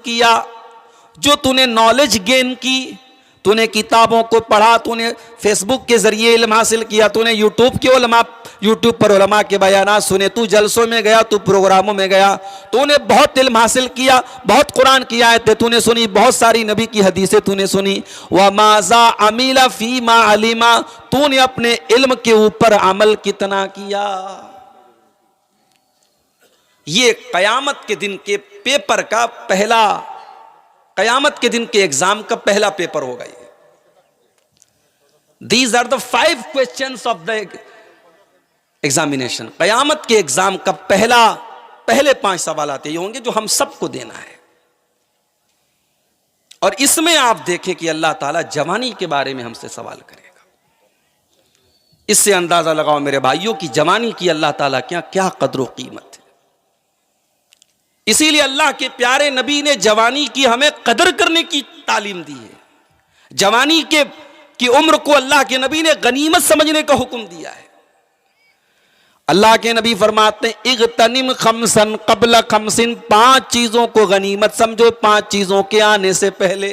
किया, जो तूने नॉलेज गेन की, तूने किताबों को पढ़ा, तूने फेसबुक के जरिए इल्म हासिल किया, तूने यूट्यूब पर उलमा के बयानात सुने, तू जलसों में गया, तू प्रोग्रामों में गया, तूने बहुत इल्म हासिल किया, बहुत कुरान की आयतें तूने सुनी, बहुत सारी नबी की हदीसें तूने सुनी। व माजा अमीला फी मा अलीमा, तूने अपने इल्म के ऊपर अमल कितना किया। ये कयामत के दिन के पेपर का पहला, कयामत के दिन के एग्जाम का पहला पेपर होगा ये। These are the 5 questions of the examination. कयामत के एग्जाम का पहले 5 सवाल आते ये होंगे जो हम सबको देना है। और इसमें आप देखें कि अल्लाह ताला जवानी के बारे में हमसे सवाल करेगा। इससे अंदाजा लगाओ मेरे भाइयों की जवानी की अल्लाह ताला क्या कदर व कीमत है। इसीलिए अल्लाह के प्यारे नबी ने जवानी की हमें कदर करने की तालीम दी है। जवानी की उम्र को अल्लाह के नबी ने गनीमत समझने का हुक्म दिया है। अल्लाह के नबी फरमाते हैं इग़तनिम खमसन क़ब्ल खमसिन, 5 चीजों को गनीमत समझो 5 चीजों के आने से पहले।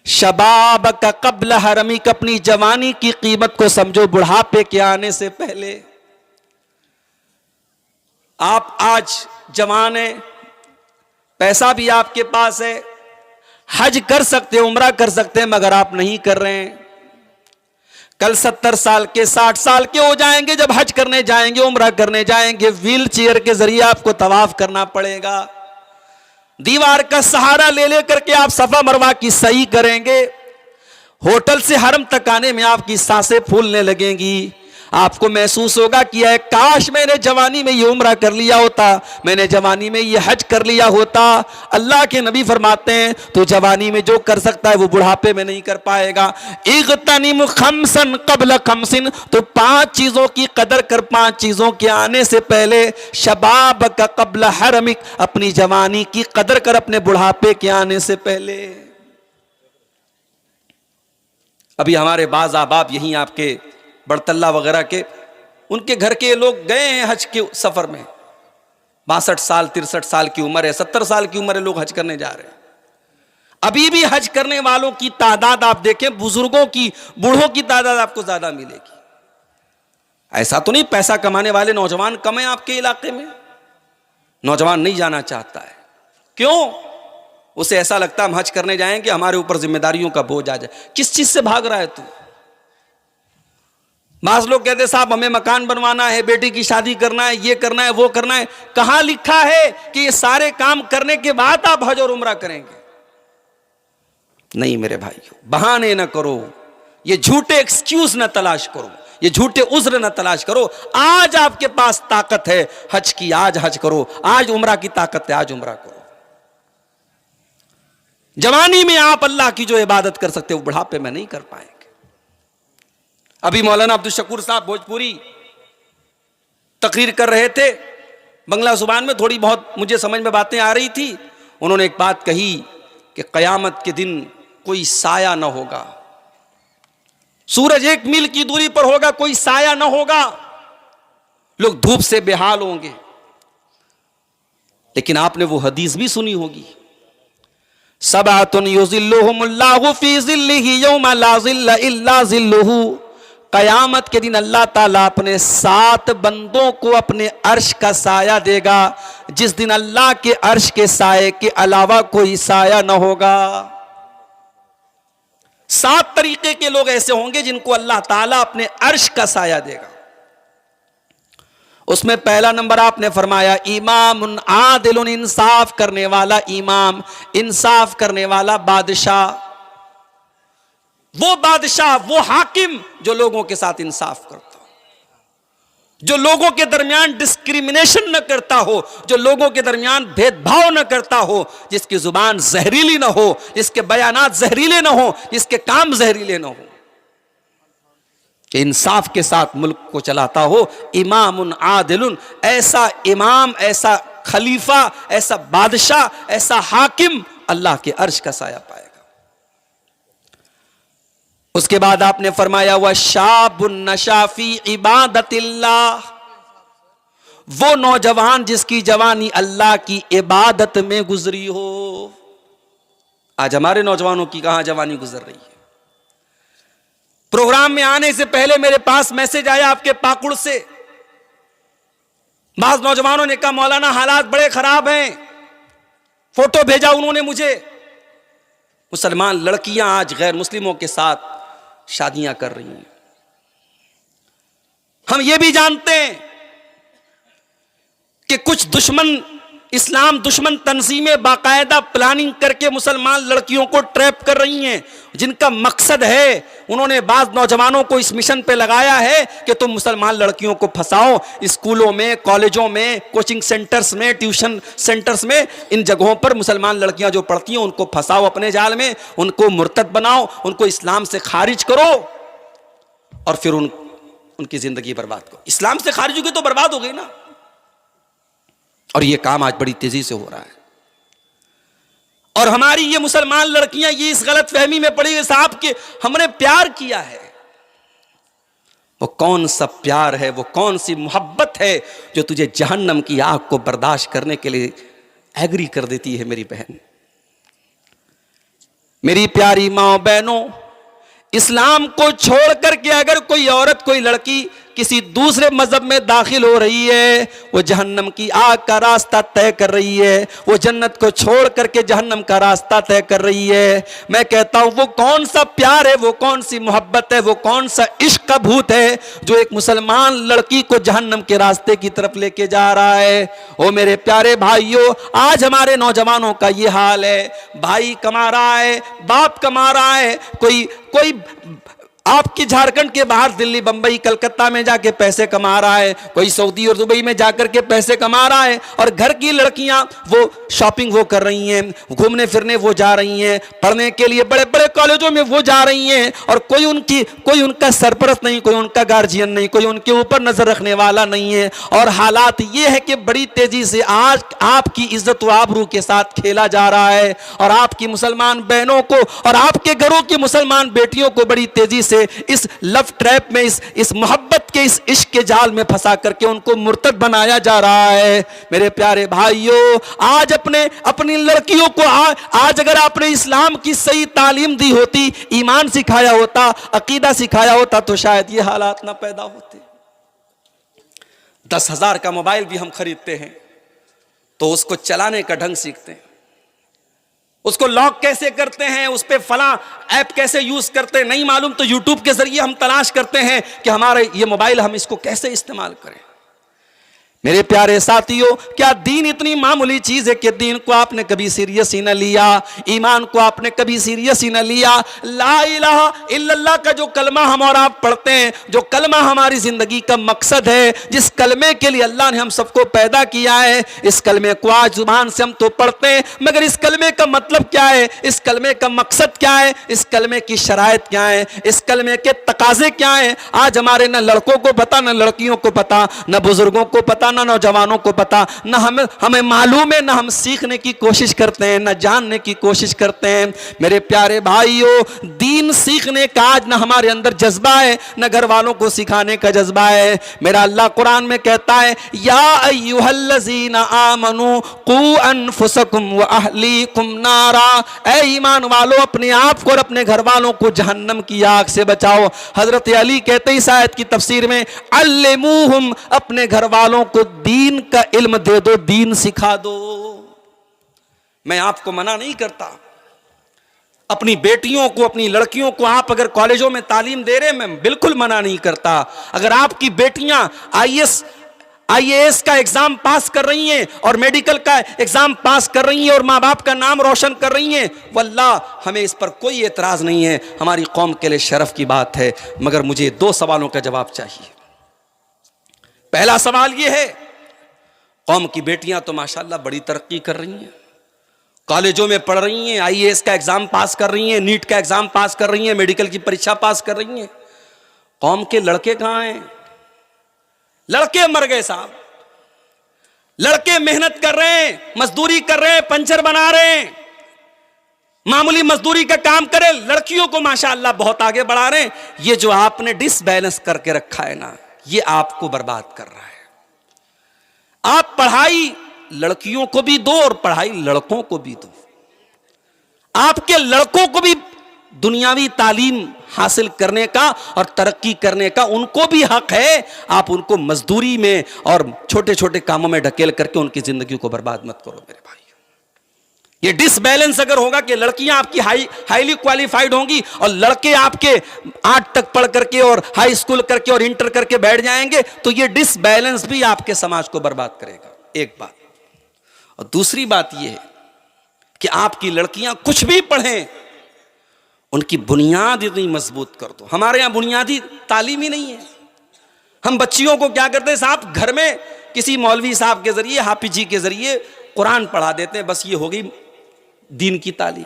शबाब का क़ब्ल हरमिक, अपनी जवानी की कीमत को समझो बुढ़ापे के आने से पहले। आप आज जवान है, पैसा भी आपके पास है, हज कर सकते हैं, उम्रा कर सकते हैं, मगर आप नहीं कर रहे हैं। कल 70 साल के 60 साल के हो जाएंगे, जब हज करने जाएंगे, उम्रा करने जाएंगे, व्हील चेयर के जरिए आपको तवाफ करना पड़ेगा। दीवार का सहारा ले लेकर के आप सफा मरवा की सही करेंगे। होटल से हरम तक आने में आपकी सांसें फूलने लगेंगी। आपको महसूस होगा कि काश मैंने जवानी में ये उम्रा कर लिया होता, मैंने जवानी में ये हज कर लिया होता। अल्लाह के नबी फरमाते हैं तो जवानी में जो कर सकता है वो बुढ़ापे में नहीं कर पाएगा। इग़तनिम खमसन क़ब्ल खमसिन, तो 5 चीजों की कदर कर 5 चीजों के आने से पहले। शबाब का क़ब्ल हरमिक, अपनी जवानी की कदर कर अपने बुढ़ापे के आने से पहले। अभी हमारे बाज़ अहबाब यहीं आपके बड़तल्ला वगैरह के, उनके घर के लोग गए हैं हज के सफर में। 62 साल 63 साल की उम्र है, 70 साल की उम्र है, लोग हज करने जा रहे हैं। अभी भी हज करने वालों की तादाद आप देखें, बुजुर्गों की, बूढ़ों की तादाद आपको ज्यादा मिलेगी। ऐसा तो नहीं पैसा कमाने वाले नौजवान कम है आपके इलाके में, नौजवान नहीं जाना चाहता है। क्यों? उसे ऐसा लगता है हम हज करने जाएंगे, हमारे ऊपर जिम्मेदारियों का बोझ आ जाए। किस चीज से भाग रहा है तू? बाज़ लोग कहते साहब हमें मकान बनवाना है, बेटी की शादी करना है, ये करना है, वो करना है। कहां लिखा है कि ये सारे काम करने के बाद आप हज और उम्रा करेंगे? नहीं मेरे भाइयों, बहाने ना करो, ये झूठे एक्सक्यूज ना तलाश करो, ये झूठे उज्र ना तलाश करो। आज आपके पास ताकत है हज की, आज हज करो। आज उम्रा की ताकत है, आज उम्रा करो। जवानी में आप अल्लाह की जो इबादत कर सकते हो, बुढ़ापे में नहीं कर पाएंगे। अभी मौलाना अब्दुल शकूर साहब भोजपुरी तकरीर कर रहे थे, बंगला जुबान में थोड़ी बहुत मुझे समझ में बातें आ रही थी। उन्होंने एक बात कही कि कयामत के दिन कोई साया न होगा, सूरज 1 मील की दूरी पर होगा, कोई साया न होगा, लोग धूप से बेहाल होंगे। लेकिन आपने वो हदीस भी सुनी होगी, सबातुन युज़िल्लुहुमुल्लाहु फी ज़िल्लिही यौमा ला ज़िल्ला इल्ला ज़िल्लुहु। कयामत के दिन अल्लाह ताला अपने 7 बंदों को अपने अर्श का साया देगा, जिस दिन अल्लाह के अर्श के साये के अलावा कोई साया न होगा। 7 तरीके के लोग ऐसे होंगे जिनको अल्लाह ताला अपने अर्श का साया देगा। उसमें पहला नंबर आपने फरमाया इमामुन आदिलुन, इंसाफ करने वाला इमाम, इंसाफ करने वाला बादशाह। वो बादशाह, वो हाकिम जो लोगों के साथ इंसाफ करता हो, जो लोगों के दरमियान डिस्क्रिमिनेशन न करता हो, जो लोगों के दरमियान भेदभाव न करता हो, जिसकी जुबान जहरीली न हो, जिसके बयानात जहरीले न हो, जिसके काम जहरीले न हो, कि इंसाफ के साथ मुल्क को चलाता हो। इमामुन आदिलुन, ऐसा इमाम, ऐसा खलीफा, ऐसा बादशाह, ऐसा हाकिम अल्लाह के अर्श का साया पाएगा। उसके बाद आपने फरमाया वह शाबुन नशाफी इबादतिल्लाह, वो नौजवान जिसकी जवानी अल्लाह की इबादत में गुजरी हो। आज हमारे नौजवानों की कहां जवानी गुजर रही है। प्रोग्राम में आने से पहले मेरे पास मैसेज आया आपके पाकुड़ से। बाज नौजवानों ने कहा मौलाना हालात बड़े खराब हैं। फोटो भेजा उन्होंने मुझे। मुसलमान लड़कियां आज गैर मुस्लिमों के साथ शादियां कर रही हैं। हम ये भी जानते हैं कि कुछ दुश्मन, इस्लाम दुश्मन तंजीमें बाकायदा प्लानिंग करके मुसलमान लड़कियों को ट्रैप कर रही हैं, जिनका मकसद है, उन्होंने बाज नौजवानों को इस मिशन पे लगाया है कि तुम मुसलमान लड़कियों को फंसाओ। स्कूलों में, कॉलेजों में, कोचिंग सेंटर्स में, ट्यूशन सेंटर्स में, इन जगहों पर मुसलमान लड़कियां जो पढ़ती हैं उनको फंसाओ अपने जाल में, उनको मुर्तद बनाओ, उनको इस्लाम से खारिज करो और फिर उनकी जिंदगी बर्बाद करो। इस्लाम से खारिज होगी तो बर्बाद हो गई ना। और यह काम आज बड़ी तेजी से हो रहा है। और हमारी ये मुसलमान लड़कियां ये इस गलत फहमी में पड़ी है साहब कि हमने प्यार किया है। वो कौन सा प्यार है, वो कौन सी मोहब्बत है जो तुझे जहन्नम की आग को बर्दाश्त करने के लिए एग्री कर देती है। मेरी बहन, मेरी प्यारी माँ बहनों, इस्लाम को छोड़ करके अगर कोई औरत, कोई लड़की किसी दूसरे मजहब में दाखिल हो रही है, वो जहन्नम की आग का रास्ता तय कर रही है। वो जन्नत को छोड़ करके जहन्नम का रास्ता तय कर रही है। मैं कहता हूं वो कौन सा प्यार है, वो कौन सी मोहब्बत है, वो कौन सा इश्क का भूत है जो एक मुसलमान लड़की को जहन्नम के रास्ते की तरफ लेके जा रहा है। ओ मेरे प्यारे भाइयों, आज हमारे नौजवानों का ये हाल है। भाई कमा रहा है, बाप कमा रहा है, कोई आपकी झारखंड के बाहर दिल्ली, बंबई, कलकत्ता में जाके पैसे कमा रहा है, कोई सऊदी और दुबई में जाकर के पैसे कमा रहा है, और घर की लड़कियां वो शॉपिंग वो कर रही हैं, घूमने फिरने वो जा रही हैं, पढ़ने के लिए बड़े बड़े कॉलेजों में वो जा रही हैं, और कोई उनका सरपरस्त नहीं, कोई उनका गार्जियन नहीं, कोई उनके ऊपर नजर रखने वाला नहीं है। और हालात ये है कि बड़ी तेजी से आज आपकी इज्जत व आबरू के साथ खेला जा रहा है, और आपकी मुसलमान बहनों को और आपके घरों की मुसलमान बेटियों को बड़ी तेजी से इस लव ट्रैप में, इस मोहब्बत के, इस इश्क के जाल में फंसा करके उनको मुर्तद बनाया जा रहा है। मेरे प्यारे भाइयों, आज अपनी लड़कियों को आज अगर आपने इस्लाम की सही तालीम दी होती, ईमान सिखाया होता, अकीदा सिखाया होता, तो शायद ये हालात ना पैदा होते। 10,000 का मोबाइल भी हम खरीदते हैं तो उसको चलाने का ढंग सीखते हैं, उसको लॉक कैसे करते हैं, उस पर फला ऐप कैसे यूज करते हैं नहीं मालूम, तो यूट्यूब के जरिए हम तलाश करते हैं कि हमारे ये मोबाइल, हम इसको कैसे इस्तेमाल करें। मेरे प्यारे साथियों, क्या दीन इतनी मामूली चीज है कि दीन को आपने कभी सीरियस ही न लिया, ईमान को आपने कभी सीरियस ही न लिया। ला इलाहा इल्लल्लाह का जो कलमा हम और आप पढ़ते हैं, जो कलमा हमारी जिंदगी का मकसद है, जिस कलमे के लिए अल्लाह ने हम सबको पैदा किया है, इस कलमे को आज जुबान से हम तो पढ़ते हैं, मगर इस कलमे का मतलब क्या है, इस कलमे का मकसद क्या है, इस कलमे की शराइत क्या है, इस कलमे के तकाजे क्या है, आज हमारे न लड़कों को पता, न लड़कियों को पता, न बुजुर्गों को पता, ना नौजवानों को पता, ना हमें मालूम है, ना हम सीखने की कोशिश करते हैं, ना जानने की कोशिश करते हैं। मेरे प्यारे भाइयों, दीन सीखने का आज ना हमारे अंदर जज्बा है, ना घर वालों को सिखाने का जज्बा है। मेरा अल्लाह कुरान में कहता है, या अय्युहल्लज़ीना आमनू कू अनफुसकुम व अहलीकुम नारा, ऐ ईमान वालों, अपने आप को और अपने घर वालों को जहन्नम की आग से बचाओ। हजरत अली कहते इस आयत की तफसीर में, अल्लिमूहुम, अपने घर वालों को दीन का इल्म दे दो, दीन सिखा दो। मैं आपको मना नहीं करता, अपनी बेटियों को, अपनी लड़कियों को आप अगर कॉलेजों में तालीम दे रहे हैं, मैं बिल्कुल मना नहीं करता। अगर आपकी बेटियां आईएएस का एग्जाम पास कर रही हैं और मेडिकल का एग्जाम पास कर रही हैं और माँ बाप का नाम रोशन कर रही हैं, वल्लाह हमें इस पर कोई एतराज नहीं है, हमारी कौम के लिए शरफ की बात है। मगर मुझे 2 सवालों का जवाब चाहिए। पहला सवाल यह है, कौम की बेटियां तो माशाल्लाह बड़ी तरक्की कर रही हैं, कॉलेजों में पढ़ रही हैं, आईएएस का एग्जाम पास कर रही हैं, नीट का एग्जाम पास कर रही हैं, मेडिकल की परीक्षा पास कर रही हैं। कौम के लड़के कहां हैं? लड़के मर गए साहब। लड़के मेहनत कर रहे हैं, मजदूरी कर रहे हैं, पंचर बना रहे हैं, मामूली मजदूरी का काम करें। लड़कियों को माशाल्लाह बहुत आगे बढ़ा रहे हैं। ये जो आपने डिसबैलेंस करके रखा है ना, ये आपको बर्बाद कर रहा है। आप पढ़ाई लड़कियों को भी दो और पढ़ाई लड़कों को भी दो। आपके लड़कों को भी दुनियावी तालीम हासिल करने का और तरक्की करने का उनको भी हक है। आप उनको मजदूरी में और छोटे छोटे कामों में ढकेल करके उनकी जिंदगी को बर्बाद मत करो मेरे भाई। ये डिसबैलेंस अगर होगा कि लड़कियां आपकी हाईली क्वालिफाइड होंगी और लड़के आपके 8 तक पढ़ करके और हाई स्कूल करके और इंटर करके बैठ जाएंगे, तो ये डिसबैलेंस भी आपके समाज को बर्बाद करेगा। एक बात। और दूसरी बात यह है कि आपकी लड़कियां कुछ भी पढ़ें, उनकी बुनियाद इतनी मजबूत कर दो। हमारे यहां बुनियादी तालीम ही नहीं है। हम बच्चियों को क्या करते हैं साहब, घर में किसी मौलवी साहब के जरिए, हाफिज जी के जरिए कुरान पढ़ा देते हैं, बस ये हो गई दीन की तालीम।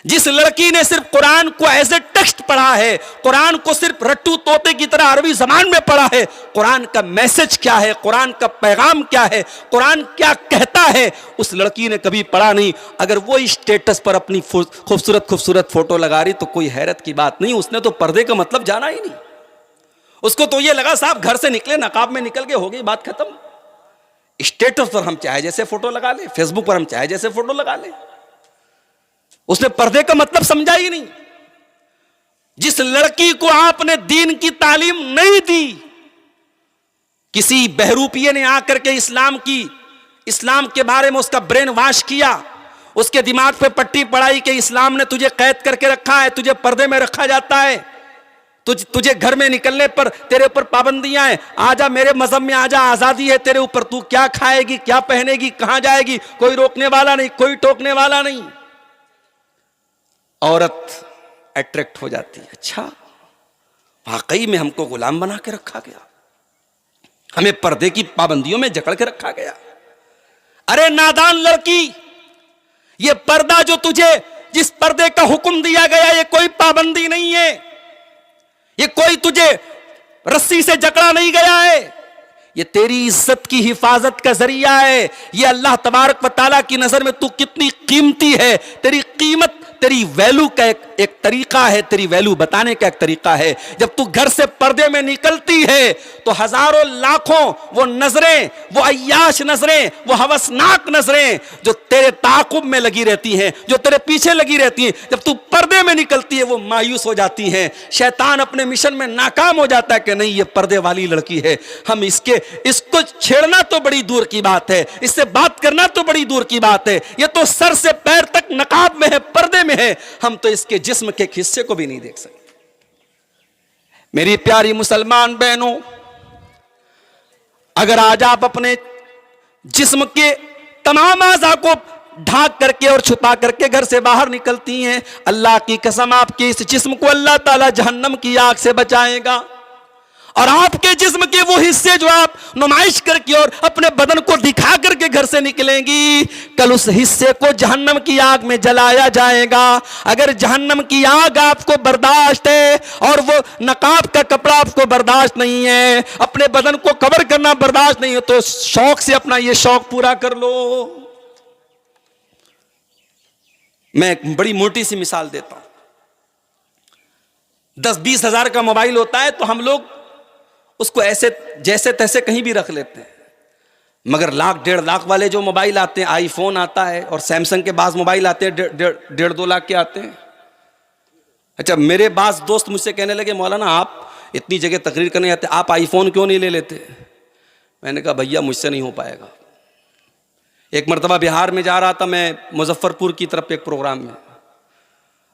जिस लड़की ने सिर्फ कुरान को एज ए टेक्स्ट पढ़ा है, कुरान को सिर्फ रट्टू तोते की तरह अरबी जबान में पढ़ा है, कुरान का मैसेज क्या है, कुरान का पैगाम क्या है, कुरान क्या कहता है, उस लड़की ने कभी पढ़ा नहीं। अगर वो स्टेटस पर अपनी खूबसूरत खूबसूरत फोटो लगा रही तो कोई हैरत की बात नहीं। उसने तो पर्दे का मतलब जाना ही नहीं। उसको तो ये लगा साहब घर से निकले, नकाब में निकल के हो गई बात खत्म। स्टेटस पर हम चाहे जैसे फोटो लगा ले, फेसबुक पर हम चाहे जैसे फोटो लगा ले। उसने पर्दे का मतलब समझा ही नहीं। जिस लड़की को आपने दीन की तालीम नहीं दी, किसी बहरूपिये ने आकर के इस्लाम के बारे में उसका ब्रेन वॉश किया, उसके दिमाग पे पट्टी पड़ाई कि इस्लाम ने तुझे कैद करके रखा है, तुझे पर्दे में रखा जाता है, तुझे घर में निकलने पर तेरे ऊपर पाबंदियां हैं, आजा मेरे मजहब में आजा, आजादी है तेरे ऊपर, तू क्या खाएगी, क्या पहनेगी, कहां जाएगी, कोई रोकने वाला नहीं, कोई टोकने वाला नहीं। औरत अट्रैक्ट हो जाती है। अच्छा, वाकई में हमको गुलाम बना के रखा गया, हमें पर्दे की पाबंदियों में जकड़ के रखा गया। अरे नादान लड़की, ये पर्दा जो तुझे, जिस पर्दे का हुक्म दिया गया, ये कोई पाबंदी नहीं है, ये कोई तुझे रस्सी से जकड़ा नहीं गया है, ये तेरी इज्जत की हिफाजत का जरिया है। ये अल्लाह तबारक व तआला की नजर में तू कितनी कीमती है, तेरी कीमत, तेरी वैल्यू का एक तरीका है, तेरी वैल्यू बताने का एक तरीका है। जब तू घर से पर्दे में निकलती है तो हजारों लाखों वो नजरें, वो अय्याश नजरें, वो हवसनाक नजरें जो तेरे ताकुब में लगी रहती हैं, जो तेरे पीछे लगी रहती हैं, जब तू पर्दे में निकलती है वो मायूस हो जाती हैं। शैतान अपने मिशन में नाकाम हो जाता है कि नहीं, ये पर्दे वाली लड़की है, हम इसको छेड़ना तो बड़ी दूर की बात है, इससे बात करना तो बड़ी दूर की बात है, ये तो सर से पैर तक नकाब में है, पर्दे में है, हम तो इसके जिस्म के हिस्से को भी नहीं देख सकते। मेरी प्यारी मुसलमान बहनों, अगर आज आप अपने जिस्म के तमाम आज़ा को ढाक करके और छुपा करके घर से बाहर निकलती हैं, अल्लाह की कसम आपके इस जिस्म को अल्लाह ताला जहन्नम की आग से बचाएगा। और आपके जिस्म के वो हिस्से जो आप नुमाइश करके और अपने बदन को दिखा करके घर से निकलेंगी, कल उस हिस्से को जहन्नम की आग में जलाया जाएगा। अगर जहन्नम की आग आपको बर्दाश्त है और वो नकाब का कपड़ा आपको बर्दाश्त नहीं है, अपने बदन को कवर करना बर्दाश्त नहीं है, तो शौक से अपना ये शौक पूरा कर लो। मैं एक बड़ी मोटी सी मिसाल देता हूं। 10-20 हजार का मोबाइल होता है तो हम लोग उसको ऐसे जैसे तैसे कहीं भी रख लेते हैं, मगर 1-1.5 लाख वाले जो मोबाइल आते हैं, आईफोन आता है और सैमसंग के बास मोबाइल आते हैं 1.5-2 लाख के आते हैं। अच्छा, मेरे बास दोस्त मुझसे कहने लगे, मौलाना आप इतनी जगह तकरीर करने आते, आप आईफोन क्यों नहीं ले लेते? मैंने कहा भैया मुझसे नहीं हो पाएगा। एक मरतबा बिहार में जा रहा था मैं, मुजफ्फरपुर की तरफ एक प्रोग्राम में,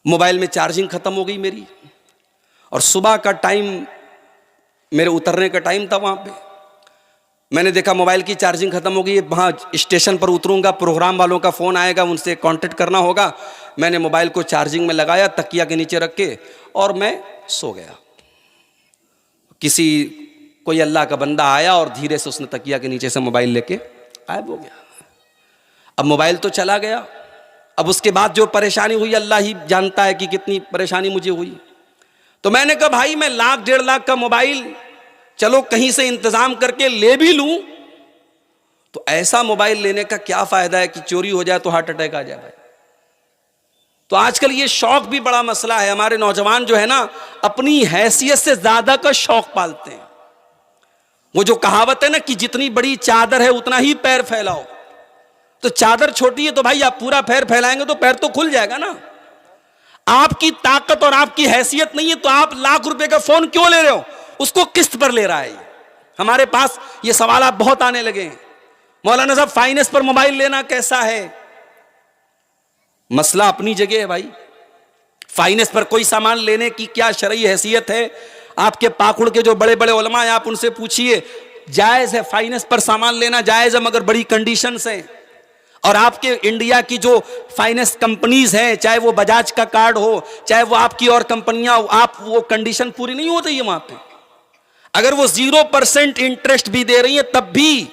मोबाइल में चार्जिंग खत्म हो गई मेरी, और सुबह का टाइम मेरे उतरने का टाइम था। वहाँ पे मैंने देखा मोबाइल की चार्जिंग खत्म हो गई, वहाँ स्टेशन पर उतरूंगा, प्रोग्राम वालों का फ़ोन आएगा, उनसे कांटेक्ट करना होगा। मैंने मोबाइल को चार्जिंग में लगाया, तकिया के नीचे रख के, और मैं सो गया। कोई अल्लाह का बंदा आया और धीरे से उसने तकिया के नीचे से मोबाइल लेके गायब हो गया। अब मोबाइल तो चला गया। अब उसके बाद जो परेशानी हुई अल्लाह ही जानता है कि कितनी परेशानी मुझे हुई। तो मैंने कहा भाई मैं 1-1.5 लाख का मोबाइल चलो कहीं से इंतजाम करके ले भी लूं, तो ऐसा मोबाइल लेने का क्या फायदा है कि चोरी हो जाए तो हार्ट अटैक आ जाए भाई। तो आजकल ये शौक भी बड़ा मसला है। हमारे नौजवान जो है ना, अपनी हैसियत से ज्यादा का शौक पालते हैं। वो जो कहावत है ना कि जितनी बड़ी चादर है उतना ही पैर फैलाओ, तो चादर छोटी है तो भाई आप पूरा पैर फैलाएंगे तो पैर तो खुल जाएगा ना। आपकी ताकत और आपकी हैसियत नहीं है तो आप लाख रुपए का फोन क्यों ले रहे हो, उसको किस्त पर ले रहा है। हमारे पास ये सवाल आप बहुत आने लगे हैं, मौलाना साहब फाइनेंस पर मोबाइल लेना कैसा है। मसला अपनी जगह है भाई, फाइनेंस पर कोई सामान लेने की क्या शरई हैसियत है। आपके पाकुड़ के जो बड़े बड़े उलमा हैं आप उनसे पूछिए, जायज है फाइनेंस पर सामान लेना, जायज है मगर बड़ी कंडीशंस हैं। और आपके इंडिया की जो फाइनेंस कंपनीज हैं, चाहे वो बजाज का कार्ड हो, चाहे वो आपकी और कंपनियां, आप वो कंडीशन पूरी नहीं हो रही है वहां पे। अगर वो 0% इंटरेस्ट भी दे रही है तब भी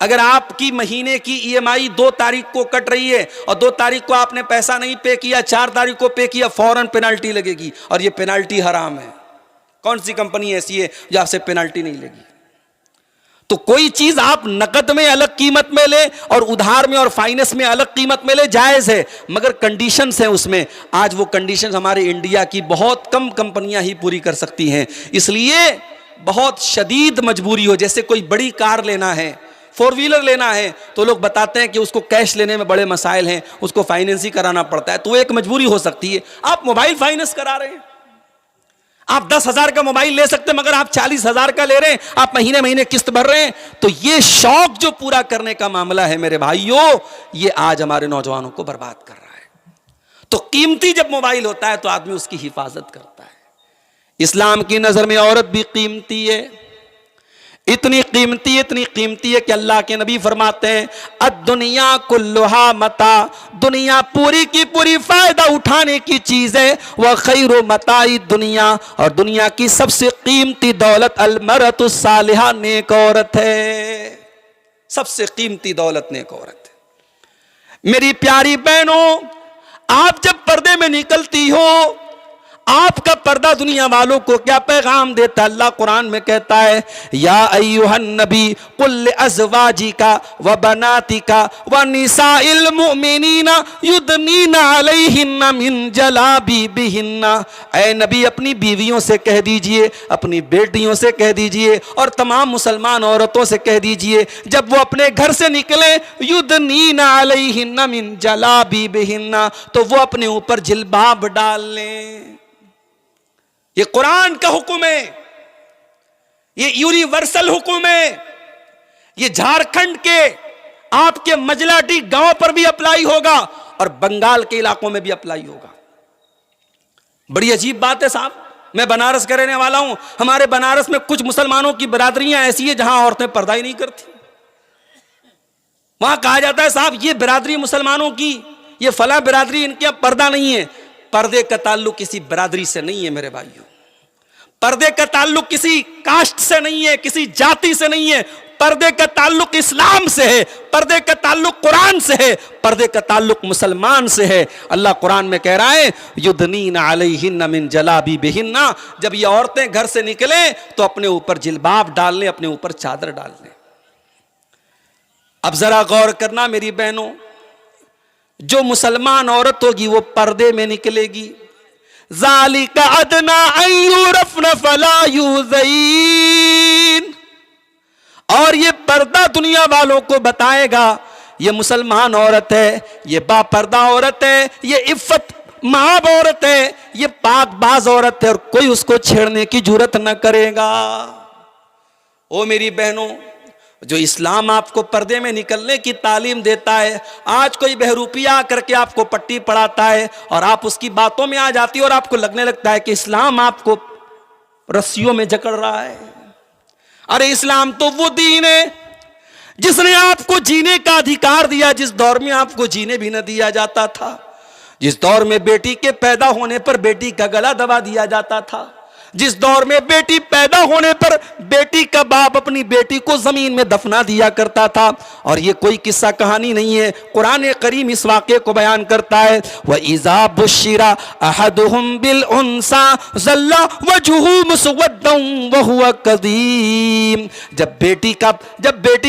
अगर आपकी महीने की ईएमआई 2 तारीख को कट रही है और 2 तारीख को आपने पैसा नहीं पे किया, 4 तारीख को पे किया, फौरन पेनाल्टी लगेगी और ये पेनाल्टी हराम है। कौन सी कंपनी ऐसी है जो आपसे पेनाल्टी नहीं लेगी। तो कोई चीज आप नकद में अलग कीमत में ले और उधार में और फाइनेंस में अलग कीमत में ले, जायज है, मगर कंडीशंस हैं उसमें। आज वो कंडीशंस हमारे इंडिया की बहुत कम कंपनियां ही पूरी कर सकती हैं। इसलिए बहुत शदीद मजबूरी हो, जैसे कोई बड़ी कार लेना है, 4 व्हीलर लेना है, तो लोग बताते हैं कि उसको कैश लेने में बड़े मसाइल हैं, उसको फाइनेंस ही कराना पड़ता है, तो एक मजबूरी हो सकती है। आप मोबाइल फाइनेंस करा रहे हैं, आप 10,000 का मोबाइल ले सकते हैं मगर आप 40,000 का ले रहे हैं, आप महीने महीने किस्त भर रहे हैं। तो ये शौक जो पूरा करने का मामला है मेरे भाइयों, ये आज हमारे नौजवानों को बर्बाद कर रहा है। तो कीमती जब मोबाइल होता है तो आदमी उसकी हिफाजत करता है। इस्लाम की नजर में औरत भी कीमती है, इतनी कीमती है कि अल्लाह के नबी फरमाते हैं, अद्दुनिया कुल्लुहा मता, दुनिया पूरी की पूरी फायदा उठाने की चीज है। वह खैरु मताई दुनिया, और दुनिया की सबसे कीमती दौलत अलमरतु सालिहा, नेक औरत है। सबसे कीमती दौलत नेक औरत है। मेरी प्यारी बहनों, आप जब पर्दे में निकलती हो, आपका पर्दा दुनिया वालों को क्या पैगाम देता है। अल्लाह कुरान में कहता है, या अय्युहन नबी कुल अज़वाजिका व बनातिका व निसाइल मुमिनीना युदनीना अलैहिन्ना मिन जलाबिबिहिन्ना। ऐ नबी अपनी बीवियों से कह दीजिए, अपनी बेटियों से कह दीजिए और तमाम मुसलमान औरतों से कह दीजिए, जब वो अपने घर से निकले, युदनीना अलैहिन्ना मिन जलाबिबिहिन्ना, तो वो अपने ऊपर जिल्बाब डाल लें। ये कुरान का हुक्म है, ये यूनिवर्सल हुक्म है। ये झारखंड के आपके मजलाटी गांव पर भी अप्लाई होगा और बंगाल के इलाकों में भी अप्लाई होगा। बड़ी अजीब बात है साहब, मैं बनारस का रहने वाला हूं। हमारे बनारस में कुछ मुसलमानों की बिरादरियां ऐसी है जहां औरतें पर्दा ही नहीं करती। वहां कहा जाता है साहब ये बिरादरी मुसलमानों की, ये फला बिरादरी, इनके अब पर्दा नहीं है। पर्दे का ताल्लुक किसी बिरादरी से नहीं है मेरे भाइयों, पर्दे का ताल्लुक किसी कास्ट से नहीं है, किसी जाति से नहीं है। पर्दे का ताल्लुक इस्लाम से है, पर्दे का ताल्लुक कुरान से है, पर्दे का ताल्लुक मुसलमान से है। अल्लाह कुरान में कह रहा है, युदनीना अलैहिन्ना मिन जलाबिबिहिन्ना, जब ये औरतें घर से निकले तो अपने ऊपर जिल्बाब डाल लें, अपने ऊपर चादर डाल लें। अब जरा गौर करना मेरी बहनों, जो मुसलमान औरत होगी वो पर्दे में निकलेगी। ज़ालिका अदना अन युरफ़्न फला युज़ईन, और ये पर्दा दुनिया वालों को बताएगा ये मुसलमान औरत है, ये बापर्दा औरत है, ये इफ़्फ़त महाब औरत है, ये पाकबाज औरत है और कोई उसको छेड़ने की जुर्रत न करेगा। ओ मेरी बहनों, जो इस्लाम आपको पर्दे में निकलने की तालीम देता है, आज कोई बहरूपिया करके आपको पट्टी पढ़ाता है और आप उसकी बातों में आ जाती है और आपको लगने लगता है कि इस्लाम आपको रस्सियों में जकड़ रहा है। अरे इस्लाम तो वो दीन है जिसने आपको जीने का अधिकार दिया, जिस दौर में आपको जीने भी न दिया जाता था, जिस दौर में बेटी के पैदा होने पर बेटी का गला दबा दिया जाता था, जिस दौर में बेटी पैदा होने पर बेटी का बाप अपनी बेटी को जमीन में दफना दिया करता था। और ये कोई किस्सा कहानी नहीं है, कुरान करीम इस वाक़े को बयान करता है। व इज़ा बुश्शिरा अहदुहुम बिल उन्सा ज़ल्ला वजहुहु मुस्वद्दन व हुवा कज़ीम, जब बेटी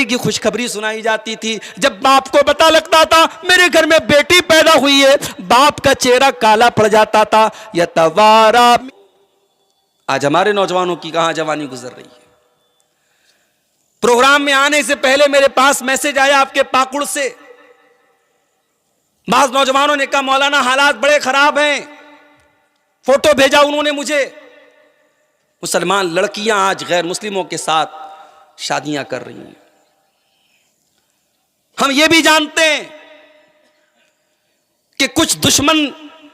की खुशखबरी सुनाई जाती थी, जब बाप को पता लगता था मेरे घर में बेटी पैदा हुई है, बाप का चेहरा काला पड़ जाता था। यतवारा, आज हमारे नौजवानों की कहां जवानी गुजर रही है। प्रोग्राम में आने से पहले मेरे पास मैसेज आया आपके पाकुड़ से, बाज नौजवानों ने कहा मौलाना हालात बड़े खराब हैं, फोटो भेजा उन्होंने मुझे। मुसलमान लड़कियां आज गैर मुस्लिमों के साथ शादियां कर रही हैं। हम ये भी जानते हैं कि कुछ दुश्मन,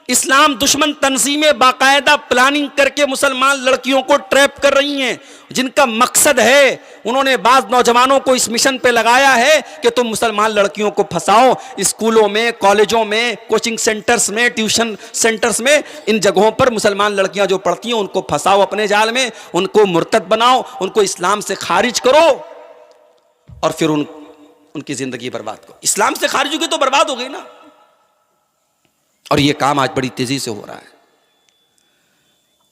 इस्लाम दुश्मन तंजीमें बाकायदा प्लानिंग करके मुसलमान लड़कियों को ट्रैप कर रही हैं, जिनका मकसद है, उन्होंने बाज नौजवानों को इस मिशन पे लगाया है कि तुम मुसलमान लड़कियों को फंसाओ, स्कूलों में, कॉलेजों में, कोचिंग सेंटर्स में, ट्यूशन सेंटर्स में, इन जगहों पर मुसलमान लड़कियां जो पढ़ती हैं उनको फंसाओ अपने जाल में, उनको मुर्तद बनाओ, उनको इस्लाम से खारिज करो और फिर उनकी जिंदगी बर्बाद करो। इस्लाम से खारिज होगी तो बर्बाद हो गई ना। और ये काम आज बड़ी तेजी से हो रहा है।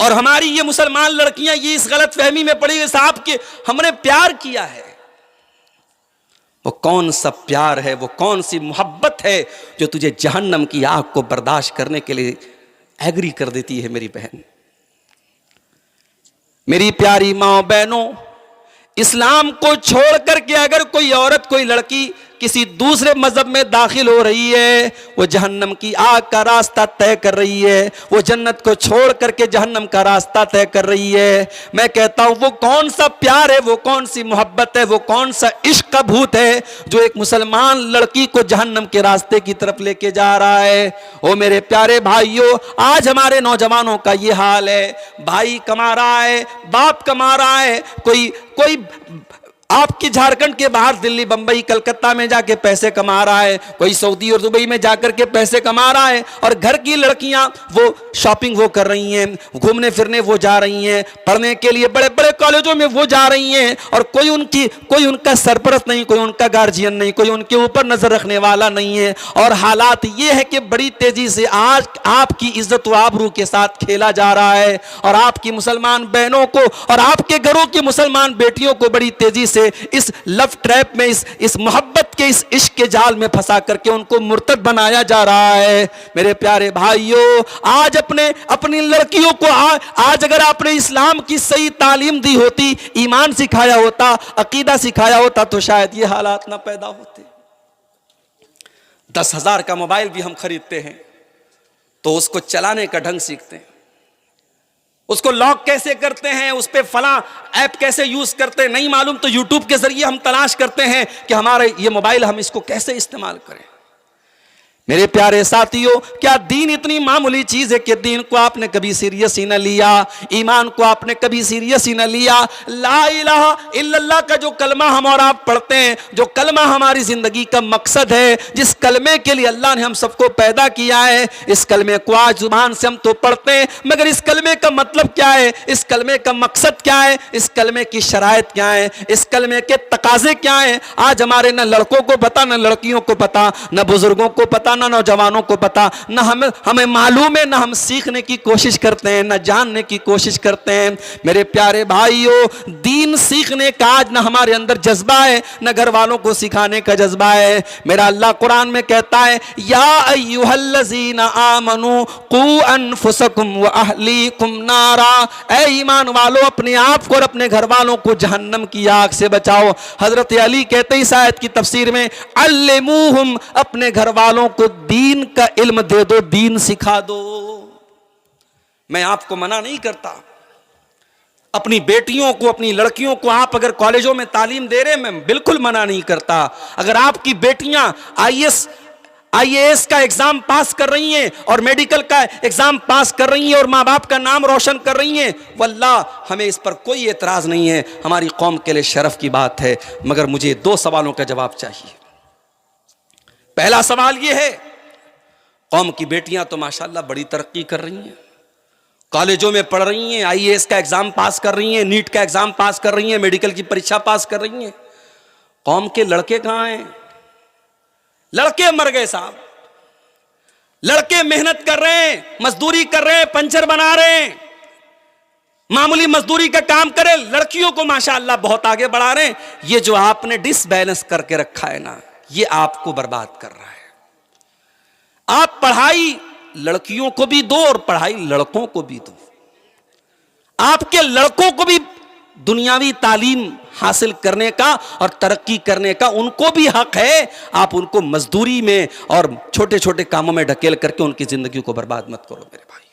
और हमारी ये मुसलमान लड़कियां ये इस गलत फहमी में पड़ी है साहब कि हमने प्यार किया है। वो कौन सा प्यार है, वो कौन सी मोहब्बत है जो तुझे जहन्नम की आग को बर्दाश्त करने के लिए एग्री कर देती है। मेरी बहन, मेरी प्यारी माँ बहनों, इस्लाम को छोड़ करके अगर कोई औरत, कोई लड़की किसी दूसरे मजहब में दाखिल हो रही है, वो जहन्नम की आग का रास्ता तय कर रही है, वो जन्नत को छोड़ करके जहन्नम का रास्ता तय कर रही है। मैं कहता हूं वो कौन सा प्यार है, वो कौन सी मोहब्बत है, वो कौन सा इश्क का भूत है जो एक मुसलमान लड़की को जहन्नम के रास्ते की तरफ लेके जा रहा है। ओ मेरे प्यारे भाइयों, आज हमारे नौजवानों का ये हाल है। भाई कमा रहा है, बाप कमा रहा है, कोई आपकी झारखंड के बाहर दिल्ली, बंबई, कलकत्ता में जाके पैसे कमा रहा है, कोई सऊदी और दुबई में जाकर के पैसे कमा रहा है, और घर की लड़कियां वो शॉपिंग वो कर रही हैं, घूमने फिरने वो जा रही हैं, पढ़ने के लिए बड़े बड़े कॉलेजों में वो जा रही हैं, और कोई उनका सरपरस्त नहीं, कोई उनका गार्जियन नहीं, कोई उनके ऊपर नजर रखने वाला नहीं है। और हालात ये है कि बड़ी तेजी से आज आपकी इज्जत व आबरू के साथ खेला जा रहा है, और आपकी मुसलमान बहनों को और आपके घरों की मुसलमान बेटियों को बड़ी तेजी से इस लव ट्रैप में, इस मोहब्बत के, इस इश्क के जाल में फंसा करके उनको मुर्तद बनाया जा रहा है। मेरे प्यारे भाइयों, आज अपनी लड़कियों को आज अगर आपने इस्लाम की सही तालीम दी होती, ईमान सिखाया होता, अकीदा सिखाया होता, तो शायद ये हालात ना पैदा होते। 10,000 का मोबाइल भी हम खरीदते हैं तो उसको चलाने का ढंग सीखते हैं, उसको लॉक कैसे करते हैं, उस पर फला ऐप कैसे यूज करते हैं नहीं मालूम, तो यूट्यूब के जरिए हम तलाश करते हैं कि हमारे ये मोबाइल हम इसको कैसे इस्तेमाल करें। मेरे प्यारे साथियों, क्या दीन इतनी मामूली चीज है कि दीन को आपने कभी सीरियस ही न लिया, ईमान को आपने कभी सीरियस ही न लिया। ला इलाहा इल्लल्लाह का जो कलमा हम और आप पढ़ते हैं, जो कलमा हमारी जिंदगी का मकसद है, जिस कलमे के लिए अल्लाह ने हम सबको पैदा किया है, इस कलमे को आज जुबान से हम तो पढ़ते हैं, मगर इस कलमे का मतलब क्या है, इस कलमे का मकसद क्या है, इस कलमे की शराइत क्या है, इस कलमे के तकाजे क्या है, आज हमारे न लड़कों को पता, न लड़कियों को पता, न बुजुर्गों को पता, ना नौजवानों को पता, ना हमें मालूम है, ना हम सीखने की कोशिश करते हैं, ना जानने की कोशिश करते हैं। मेरे प्यारे भाइयों, दीन सीखने का आज ना हमारे अंदर जज्बा है, ना घर वालों को सिखाने का जज्बा है। मेरा अल्लाह कुरान में कहता है, या अय्युहल्लज़ीना आमनू कू अनफुसकुम व अहलीकुम नारा, ऐ ईमान वालों, अपने आप को और अपने घर वालों को जहन्नम की आग से बचाओ। हजरत अली कहते हैं इस आयत की तफसीर में, अल्लिमूहुम, अपने घर वालों को दीन का इल्म दे दो, दीन सिखा दो। मैं आपको मना नहीं करता, अपनी बेटियों को, अपनी लड़कियों को आप अगर कॉलेजों में तालीम दे रहे, मैं बिल्कुल मना नहीं करता। अगर आपकी बेटियां आईएएस का एग्जाम पास कर रही हैं और मेडिकल का एग्जाम पास कर रही हैं और माँ बाप का नाम रोशन कर रही हैं, वल्लाह हमें इस पर कोई एतराज नहीं है, हमारी कौम के लिए शरफ की बात है। मगर मुझे 2 सवालों का जवाब चाहिए। पहला सवाल यह है, कौम की बेटियां तो माशाल्लाह बड़ी तरक्की कर रही हैं, कॉलेजों में पढ़ रही हैं, आईएएस का एग्जाम पास कर रही हैं, नीट का एग्जाम पास कर रही हैं, मेडिकल की परीक्षा पास कर रही हैं। कौम के लड़के कहां हैं? लड़के मर गए साहब। लड़के मेहनत कर रहे हैं, मजदूरी कर रहे हैं, पंचर बना रहे हैं, मामूली मजदूरी का काम करें। लड़कियों को माशाल्लाह बहुत आगे बढ़ा रहे हैं। ये जो आपने डिसबैलेंस करके रखा है ना, ये आपको बर्बाद कर रहा है। आप पढ़ाई लड़कियों को भी दो और पढ़ाई लड़कों को भी दो। आपके लड़कों को भी दुनियावी तालीम हासिल करने का और तरक्की करने का उनको भी हक है। आप उनको मजदूरी में और छोटे छोटे कामों में ढकेल करके उनकी जिंदगी को बर्बाद मत करो मेरे भाई।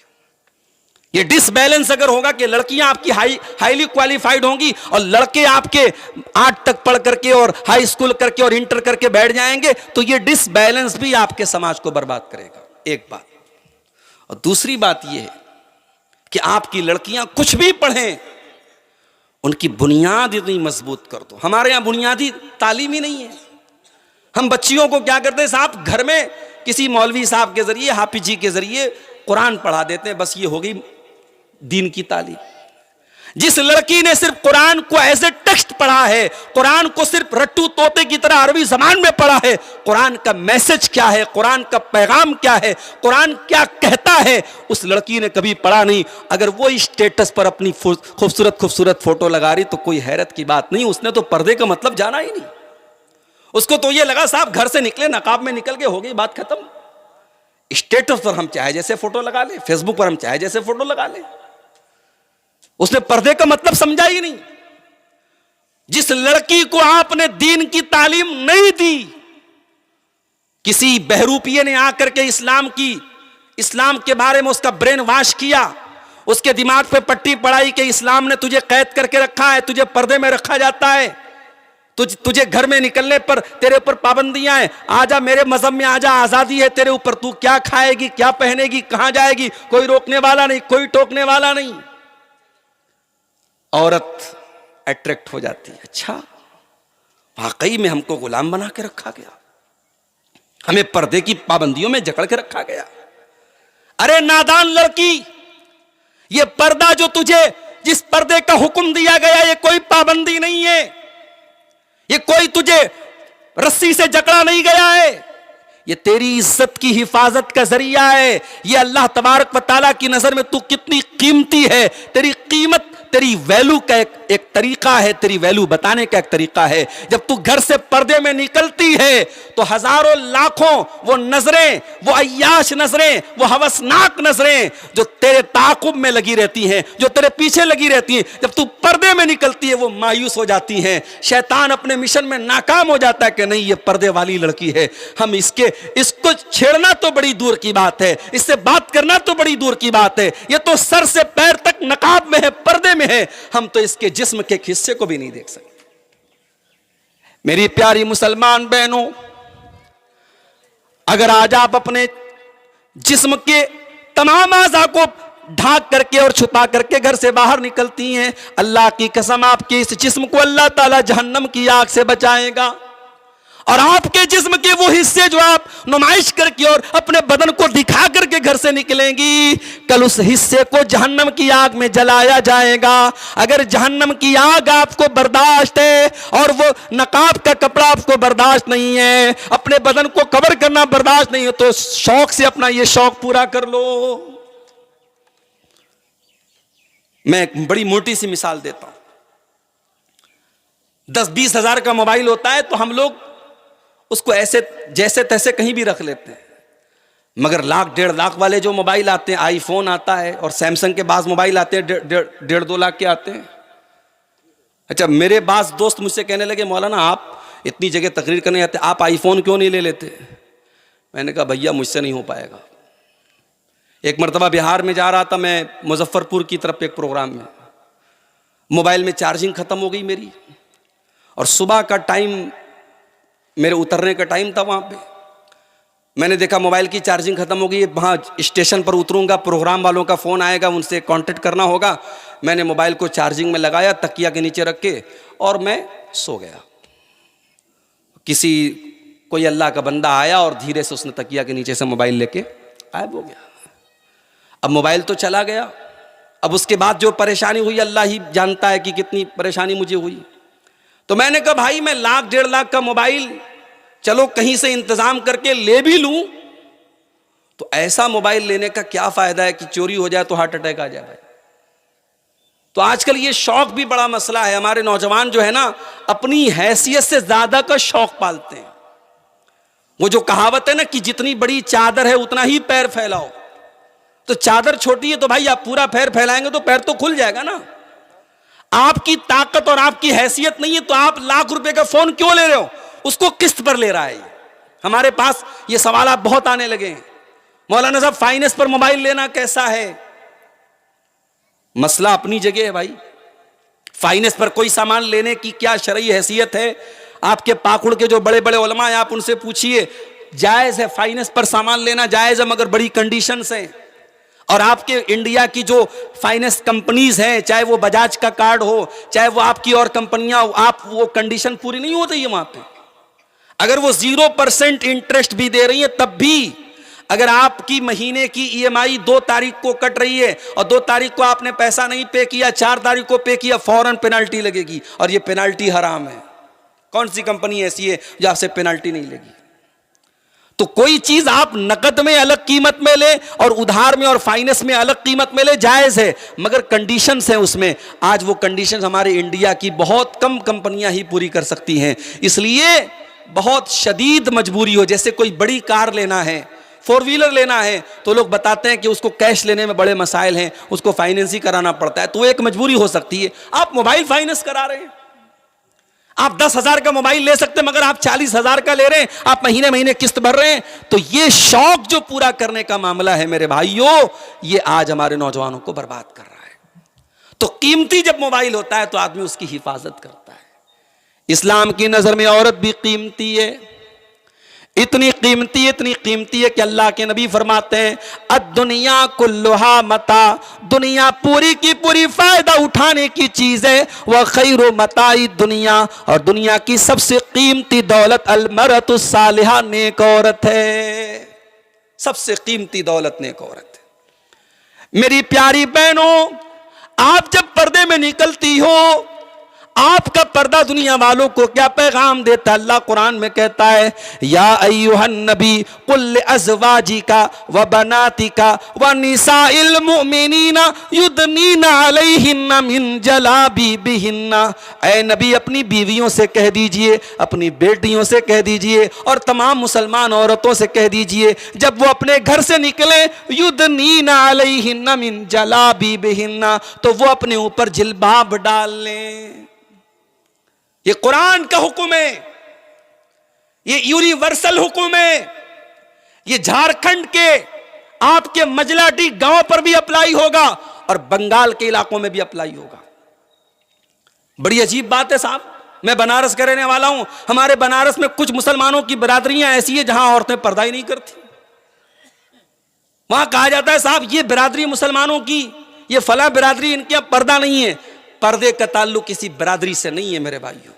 ये डिसबैलेंस अगर होगा कि लड़कियां आपकी हाईली क्वालिफाइड होंगी और लड़के आपके 8 तक पढ़ करके और हाई स्कूल करके और इंटर करके बैठ जाएंगे, तो ये डिसबैलेंस भी आपके समाज को बर्बाद करेगा, एक बात। और दूसरी बात यह है कि आपकी लड़कियां कुछ भी पढ़ें, उनकी बुनियाद इतनी मजबूत कर दो। हमारे यहां बुनियादी तालीम ही नहीं है। हम बच्चियों को क्या करते हैं साहब, घर में किसी मौलवी साहब के जरिए, हाफिज जी के जरिए कुरान पढ़ा देते हैं, बस ये हो गई दीन की तालीम। जिस लड़की ने सिर्फ कुरान को एज ए टेक्स्ट पढ़ा है, कुरान को सिर्फ रट्टू तोते की तरह अरबी जबान में पढ़ा है, कुरान का मैसेज क्या है, कुरान का पैगाम क्या है, कुरान क्या कहता है, उस लड़की ने कभी पढ़ा नहीं। अगर वो स्टेटस पर अपनी खूबसूरत खूबसूरत फोटो लगा रही तो कोई हैरत की बात नहीं, उसने तो पर्दे का मतलब जाना ही नहीं। उसको तो ये लगा साहब घर से निकले, नकाब में निकल के हो गई बात खत्म। स्टेटस पर हम चाहे जैसे फोटो लगा ले, फेसबुक पर हम चाहे जैसे फोटो लगा ले, उसने पर्दे का मतलब समझा ही नहीं। जिस लड़की को आपने दीन की तालीम नहीं दी, किसी बहरूपिये ने आकर के इस्लाम के बारे में उसका ब्रेन वॉश किया, उसके दिमाग पे पट्टी पड़ाई कि इस्लाम ने तुझे कैद करके रखा है, तुझे पर्दे में रखा जाता है, तुझे घर में निकलने पर तेरे ऊपर पाबंदियां हैं, आजा मेरे मजहब में आजा, आजादी है तेरे ऊपर, तू क्या खाएगी, क्या पहनेगी, कहां जाएगी, कोई रोकने वाला नहीं, कोई टोकने वाला नहीं। औरत अट्रैक्ट हो जाती है, अच्छा वाकई में हमको गुलाम बना के रखा गया, हमें पर्दे की पाबंदियों में जकड़ के रखा गया। अरे नादान लड़की, ये पर्दा जो तुझे, जिस पर्दे का हुक्म दिया गया, ये कोई पाबंदी नहीं है, ये कोई तुझे रस्सी से जकड़ा नहीं गया है, ये तेरी इज्जत की हिफाजत का जरिया है। ये अल्लाह तबारक व तआला की नजर में तू कितनी कीमती है, तेरी कीमत, तेरी वैल्यू का एक तरीका है, तेरी वैल्यू बताने का एक तरीका है। जब तू घर से पर्दे में निकलती है तो हजारों लाखों वो नजरें, वो अय्याश नजरें, वो हवसनाक नजरें जो तेरे ताक़ुब में लगी रहती हैं, जो तेरे पीछे लगी रहती हैं, जब तू पर्दे में निकलती है वो मायूस हो जाती हैं। शैतान अपने मिशन में नाकाम हो जाता है कि नहीं ये पर्दे वाली लड़की है, हम इसको छेड़ना तो बड़ी दूर की बात है, इससे बात करना तो बड़ी दूर की बात है, ये तो सर से पैर तक नकाब में है, पर्दे में है, हम तो इसके जिस्म के एक हिस्से को भी नहीं देख सकते। मेरी प्यारी मुसलमान बहनों, अगर आज आप अपने जिस्म के तमाम आज़ा को ढाक करके और छुपा करके घर से बाहर निकलती हैं, अल्लाह की कसम आपके इस जिस्म को अल्लाह ताला जहन्नम की आग से बचाएगा। और आपके जिस्म के वो हिस्से जो आप नुमाइश करके और अपने बदन को दिखा करके घर से निकलेंगी, कल उस हिस्से को जहन्नम की आग में जलाया जाएगा। अगर जहन्नम की आग आपको बर्दाश्त है और वो नकाब का कपड़ा आपको बर्दाश्त नहीं है, अपने बदन को कवर करना बर्दाश्त नहीं है, तो शौक से अपना ये शौक पूरा कर लो। मैं एक बड़ी मोटी सी मिसाल देता हूं। 10-20 हजार का मोबाइल होता है तो हम लोग उसको ऐसे जैसे तैसे कहीं भी रख लेते हैं, मगर 1-1.5 लाख वाले जो मोबाइल आते हैं, आईफोन आता है और सैमसंग के बाज मोबाइल आते हैं 1.5-2 लाख के आते हैं। अच्छा, मेरे बाज दोस्त मुझसे कहने लगे मौलाना आप इतनी जगह तकरीर करने आते, आप आईफोन क्यों नहीं ले लेते? मैंने कहा भैया मुझसे नहीं हो पाएगा। एक मरतबा बिहार में जा रहा था मैं, मुजफ्फरपुर की तरफ एक प्रोग्राम में, मोबाइल में चार्जिंग खत्म हो गई मेरी, और सुबह का टाइम मेरे उतरने का टाइम था वहाँ पे। मैंने देखा मोबाइल की चार्जिंग खत्म हो गई, वहाँ स्टेशन पर उतरूंगा, प्रोग्राम वालों का फ़ोन आएगा, उनसे कांटेक्ट करना होगा। मैंने मोबाइल को चार्जिंग में लगाया, तकिया के नीचे रख के, और मैं सो गया। कोई अल्लाह का बंदा आया और धीरे से उसने तकिया के नीचे से मोबाइल लेके गायब हो गया। अब मोबाइल तो चला गया। अब उसके बाद जो परेशानी हुई अल्लाह ही जानता है कि कितनी परेशानी मुझे हुई। तो मैंने कहा भाई मैं 1-1.5 लाख का मोबाइल चलो कहीं से इंतजाम करके ले भी लूं, तो ऐसा मोबाइल लेने का क्या फायदा है कि चोरी हो जाए तो हार्ट अटैक आ जाए भाई। तो आजकल ये शौक भी बड़ा मसला है। हमारे नौजवान जो है ना, अपनी हैसियत से ज्यादा का शौक पालते हैं। वो जो कहावत है ना कि जितनी बड़ी चादर है उतना ही पैर फैलाओ, तो चादर छोटी है तो भाई आप पूरा पैर फैलाएंगे तो पैर तो खुल जाएगा ना। आपकी ताकत और आपकी हैसियत नहीं है तो आप लाख रुपए का फोन क्यों ले रहे हो? उसको किस्त पर ले रहा है। हमारे पास ये सवाल आप बहुत आने लगे हैं, मौलाना साहब फाइनेंस पर मोबाइल लेना कैसा है? मसला अपनी जगह है भाई। फाइनेंस पर कोई सामान लेने की क्या शरई हैसियत है? आपके पाकुड़ के जो बड़े बड़े उलमा हैं, आप उनसे पूछिए, जायज है फाइनेंस पर सामान लेना, जायज है, मगर बड़ी कंडीशंस हैं। और आपके इंडिया की जो फाइनेंस कंपनीज हैं, चाहे वो बजाज का कार्ड हो, चाहे वो आपकी और कंपनियां, आप वो कंडीशन पूरी नहीं होती है वहां पे। अगर वो 0% इंटरेस्ट भी दे रही है, तब भी अगर आपकी महीने की ईएमआई 2 तारीख को कट रही है और 2 तारीख को आपने पैसा नहीं पे किया, 4 तारीख को पे किया, फौरन पेनल्टी लगेगी। और ये पेनल्टी हराम है। कौन सी कंपनी ऐसी है जो आपसे पेनल्टी नहीं लेगी? तो कोई चीज आप नकद में अलग कीमत में ले और उधार में और फाइनेंस में अलग कीमत में ले, जायज है, मगर कंडीशंस हैं उसमें। आज वो कंडीशंस हमारे इंडिया की बहुत कम कंपनियां ही पूरी कर सकती हैं। इसलिए बहुत शदीद मजबूरी हो, जैसे कोई बड़ी कार लेना है, 4 व्हीलर लेना है, तो लोग बताते हैं कि उसको कैश लेने में बड़े मसाइल हैं, उसको फाइनेंस ही कराना पड़ता है, तो एक मजबूरी हो सकती है। आप मोबाइल फाइनेंस करा रहे हैं, आप 10,000 का मोबाइल ले सकते हैं, मगर आप 40,000 का ले रहे हैं, आप महीने महीने किस्त भर रहे हैं। तो ये शौक जो पूरा करने का मामला है मेरे भाइयों, ये आज हमारे नौजवानों को बर्बाद कर रहा है। तो कीमती जब मोबाइल होता है तो आदमी उसकी हिफाजत करता है। इस्लाम की नजर में औरत भी कीमती है, इतनी कीमती है कि अल्लाह के नबी फरमाते हैं, अद्दुनिया कुल्लुहा मता, दुनिया पूरी की पूरी फायदा उठाने की चीज है। वह खैरु मताई दुनिया, और दुनिया की सबसे कीमती दौलत अलमरतु सालिहा, नेक औरत है। सबसे कीमती दौलत नेक औरत है। मेरी प्यारी बहनों, आप जब पर्दे में निकलती हो, आपका पर्दा दुनिया वालों को क्या पैगाम देता है? अल्लाह कुरान में कहता है, या अय्युहन नबी कुल अज़वाजिका व बनातिका व निसाइल मुमिनीना युदनीना अलैहिन्ना मिन जलाबिबिहिन्ना। ऐ नबी, अपनी बीवियों से कह दीजिए, अपनी बेटियों से कह दीजिए, और तमाम मुसलमान औरतों से कह दीजिए, जब वो अपने घर से निकले, युदनीना अलैहिन्ना मिन जलाबिबिहिन्ना, तो वो अपने ऊपर जिल्बाब डाल लें। ये कुरान का हुक्म है, ये यूनिवर्सल हुक्म है। ये झारखंड के आपके मजलाटी गांव पर भी अप्लाई होगा और बंगाल के इलाकों में भी अप्लाई होगा। बड़ी अजीब बात है साहब, मैं बनारस का रहने वाला हूं। हमारे बनारस में कुछ मुसलमानों की बिरादरियां ऐसी है जहां औरतें पर्दा ही नहीं करती। वहां कहा जाता है, साहब ये बिरादरी मुसलमानों की, ये फला बिरादरी, इनके यहां पर्दा नहीं है। पर्दे का ताल्लुक किसी बिरादरी से नहीं है मेरे भाइयों।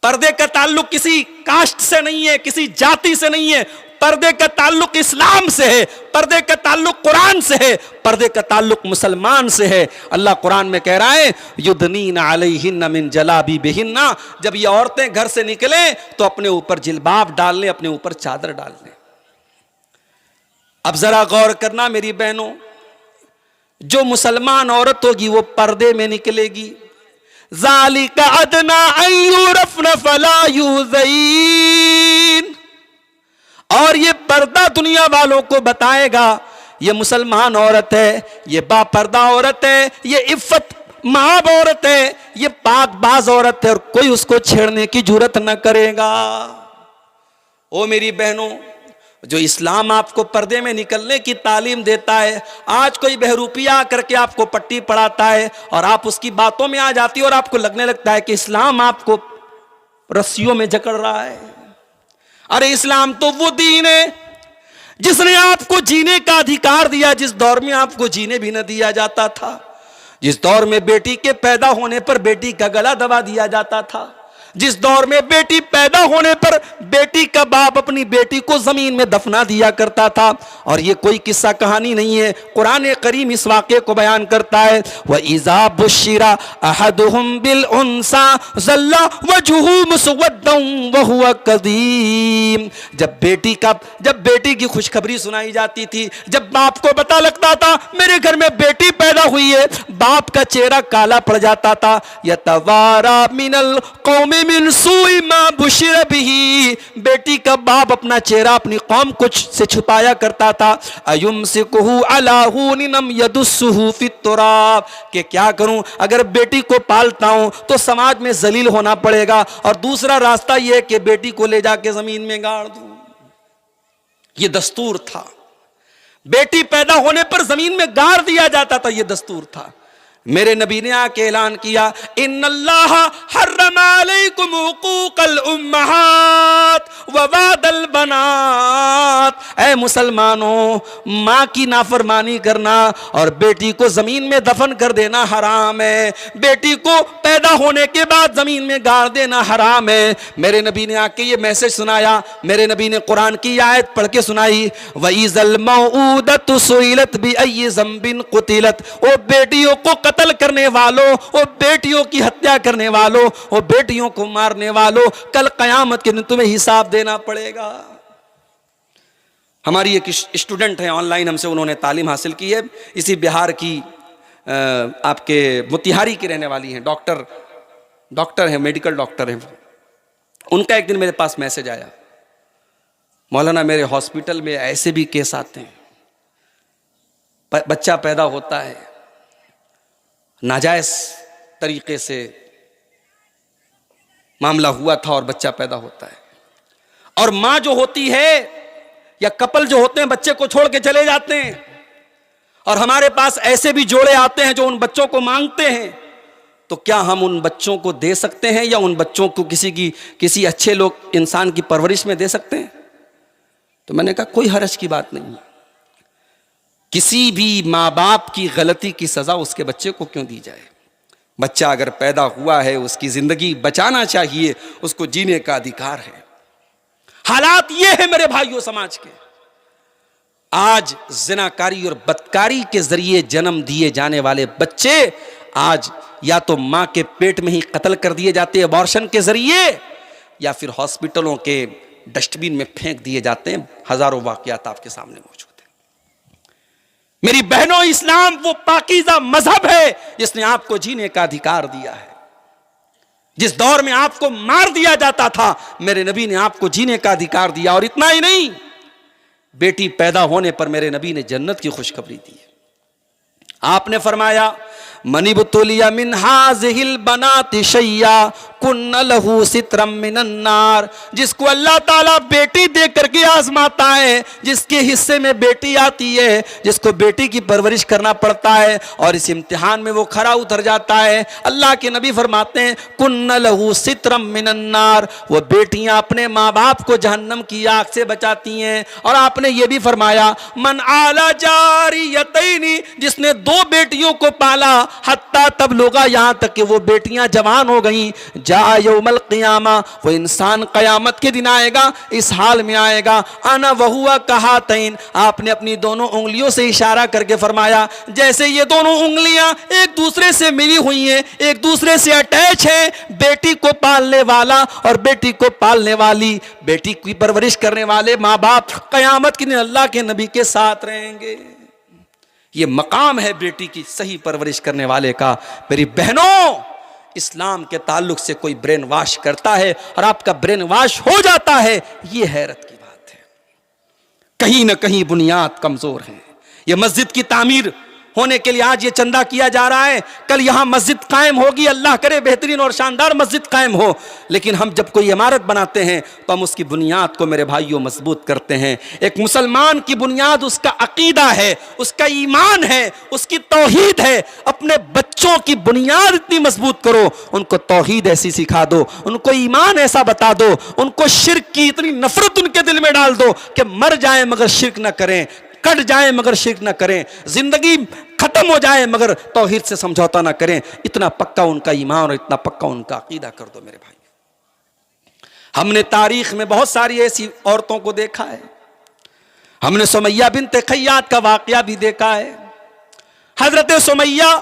पर्दे का ताल्लुक किसी कास्ट से नहीं है, किसी जाति से नहीं है। पर्दे का ताल्लुक इस्लाम से है, पर्दे का ताल्लुक कुरान से है, पर्दे का ताल्लुक मुसलमान से है। अल्लाह कुरान में कह रहा है, युदनीना अलैहिन्ना मिन जलाबिबिहिन्ना, जब ये औरतें घर से निकले तो अपने ऊपर जिल्बाब डाल लें, अपने ऊपर चादर डाल लें। अब जरा गौर करना मेरी बहनों, जो मुसलमान औरत होगी वो पर्दे में निकलेगी। ज़ालिका अदना अन युरफ़्न फला युज़ईन, और ये पर्दा दुनिया वालों को बताएगा, ये मुसलमान औरत है, ये बापर्दा औरत है, ये इफ़्फ़त माब औरत है, ये पाकबाज औरत है, और कोई उसको छेड़ने की जुर्रत न करेगा। ओ मेरी बहनों, जो इस्लाम आपको पर्दे में निकलने की तालीम देता है, आज कोई बहरूपिया करके आपको पट्टी पढ़ाता है और आप उसकी बातों में आ जाती है और आपको लगने लगता है कि इस्लाम आपको रस्सियों में जकड़ रहा है। अरे इस्लाम तो वो दीन है जिसने आपको जीने का अधिकार दिया, जिस दौर में आपको जीने भी न दिया जाता था, जिस दौर में बेटी के पैदा होने पर बेटी का गला दबा दिया जाता था, जिस दौर में बेटी पैदा होने पर बेटी का बाप अपनी बेटी को जमीन में दफना दिया करता था। और ये कोई किस्सा कहानी नहीं है, कुरान करीम इस वाक़े को बयान करता है। व इज़ा बुश्शिरा अहदुहुम बिल उन्सा ज़ल्ला वजहुहु मुस्वद्दन व हुवा कज़ीम, जब बेटी की खुशखबरी सुनाई जाती थी, जब बाप को पता लगता था मेरे घर में बेटी पैदा हुई है, बाप का चेहरा काला पड़ जाता था। यतवारा मिनल कौमी मिन सूई मा बुशिर बिही, बेटी का बाप अपना चेहरा अपनी कौम को से छुपाया करता था। अयुमसिकुहु अला हुनिन यदुस्सुहु फित तुराब, कि क्या करूं, अगर बेटी को पालता हूं तो समाज में जलील होना पड़ेगा, और दूसरा रास्ता यह कि बेटी को ले जाके जमीन में गाड़ दूं। यह दस्तूर था। बेटी पैदा होने पर जमीन में गाड़ दिया जाता था, यह दस्तूर था। मेरे नबी ने आके ऐलान किया, इन्नल्लाह हर्रम अलैकुम हुकूकल उम्महात व वादल बनात। ऐ मुसलमानों, माँ की नाफरमानी करना और बेटी को जमीन में दफन कर देना हराम है। बेटी को पैदा होने के बाद जमीन में गाड़ देना हराम है। मेरे नबी ने आके ये मैसेज सुनाया। मेरे नबी ने कुरान की आयत पढ़ के सुनाई, वइज़ल मौऊदतु सुइलत बिअय्यि ज़ंबिन कुतिलत। ओ बेटियों को कत्ल करने वालों, वो बेटियों की हत्या करने वालों, वो बेटियों को मारने वालों, कल कयामत के दिन तुम्हें हिसाब देना पड़ेगा। हमारी एक स्टूडेंट है ऑनलाइन, हमसे उन्होंने तालीम हासिल की है, इसी बिहार की आपके मोतिहारी की रहने वाली हैं, डॉक्टर है, मेडिकल डॉक्टर है। उनका एक दिन मेरे पास मैसेज आया, मौलाना मेरे हॉस्पिटल में ऐसे भी केस आते हैं, बच्चा पैदा होता है नाजायज तरीके से मामला हुआ था और बच्चा पैदा होता है, और मां जो होती है या कपल जो होते हैं बच्चे को छोड़ के चले जाते हैं, और हमारे पास ऐसे भी जोड़े आते हैं जो उन बच्चों को मांगते हैं। तो क्या हम उन बच्चों को दे सकते हैं या उन बच्चों को किसी अच्छे लोग इंसान की परवरिश में दे सकते हैं? तो मैंने कहा कोई हर्ज की बात नहीं, किसी भी माँ बाप की गलती की सजा उसके बच्चे को क्यों दी जाए। बच्चा अगर पैदा हुआ है उसकी जिंदगी बचाना चाहिए, उसको जीने का अधिकार है। हालात ये है मेरे भाइयों समाज के, आज जिनाकारी और बदकारी के जरिए जन्म दिए जाने वाले बच्चे आज या तो मां के पेट में ही कत्ल कर दिए जाते हैं अबॉर्शन के जरिए, या फिर हॉस्पिटलों के डस्टबिन में फेंक दिए जाते हैं। हजारों वाकयात आपके सामने मौजूद है। मेरी बहनों, इस्लाम वो पाकीज़ा मजहब है जिसने आपको जीने का अधिकार दिया है। जिस दौर में आपको मार दिया जाता था, मेरे नबी ने आपको जीने का अधिकार दिया। और इतना ही नहीं, बेटी पैदा होने पर मेरे नबी ने जन्नत की खुशखबरी दी है। आपने फरमाया, मनिबतुलिया मिन हाज़िहिल बनाति शैया कुन्न लहू सित्रम मिनन नार। जिसको अल्लाह ताला बेटी दे करके आजमाता है, जिसके हिस्से में बेटी आती है, जिसको बेटी की परवरिश करना पड़ता है और इस इम्तिहान में वो खरा उतर जाता है, अल्लाह के नबी फरमाते हैं कुन्न लहू सित्रम मिनन नार। वो बेटियां अपने माँ बाप को जहन्नम की आग से बचाती हैं। और आपने ये भी फरमाया, मन आला जारियतैनी, जिसने दो बेटियों को पाला, हत्ता तब लोगा, यहां तक कि वो बेटियां जवान हो गई, जा यौमल क़ियामा, वो इंसान क़यामत के दिन आएगा, इस हाल में आएगा, अना वहुआ कहातैन। आपने अपनी दोनों उंगलियों से इशारा करके फरमाया जैसे ये दोनों उंगलियां एक दूसरे से मिली हुई हैं, एक दूसरे से अटैच है। बेटी को पालने वाला और बेटी को पालने वाली, बेटी की परवरिश करने वाले माँ बाप क़यामत के दिन अल्लाह के नबी के साथ रहेंगे। ये मकाम है बेटी की सही परवरिश करने वाले का। मेरी बहनों, इस्लाम के ताल्लुक से कोई ब्रेन वॉश करता है और आपका ब्रेन वॉश हो जाता है, ये हैरत की बात है। कहीं ना कहीं बुनियाद कमजोर है। ये मस्जिद की तामीर होने के लिए आज ये चंदा किया जा रहा है, कल यहां मस्जिद कायम होगी, अल्लाह करे बेहतरीन और शानदार मस्जिद कायम हो। लेकिन हम जब कोई इमारत बनाते हैं तो हम उसकी बुनियाद को मेरे भाइयों मजबूत करते हैं। एक मुसलमान की बुनियाद उसका अकीदा है, उसका ईमान है, उसकी तौहीद है। अपने बच्चों की बुनियाद इतनी मजबूत करो, उनको तौहीद ऐसी सिखा दो, उनको ईमान ऐसा बता दो, उनको शिर्क की इतनी नफरत उनके दिल में डाल दो कि मर जाए मगर शिर्क न करें, कट जाए मगर शिर्क न करें, जिंदगी खत्म हो जाए मगर तौहीद से समझौता ना करें। इतना पक्का उनका ईमान और इतना पक्का उनका अकीदा कर दो मेरे भाई। हमने तारीख में बहुत सारी ऐसी औरतों को देखा है। हमने सुमैया बिन्त खय्यात का वाकया भी देखा है। हजरत सुमैया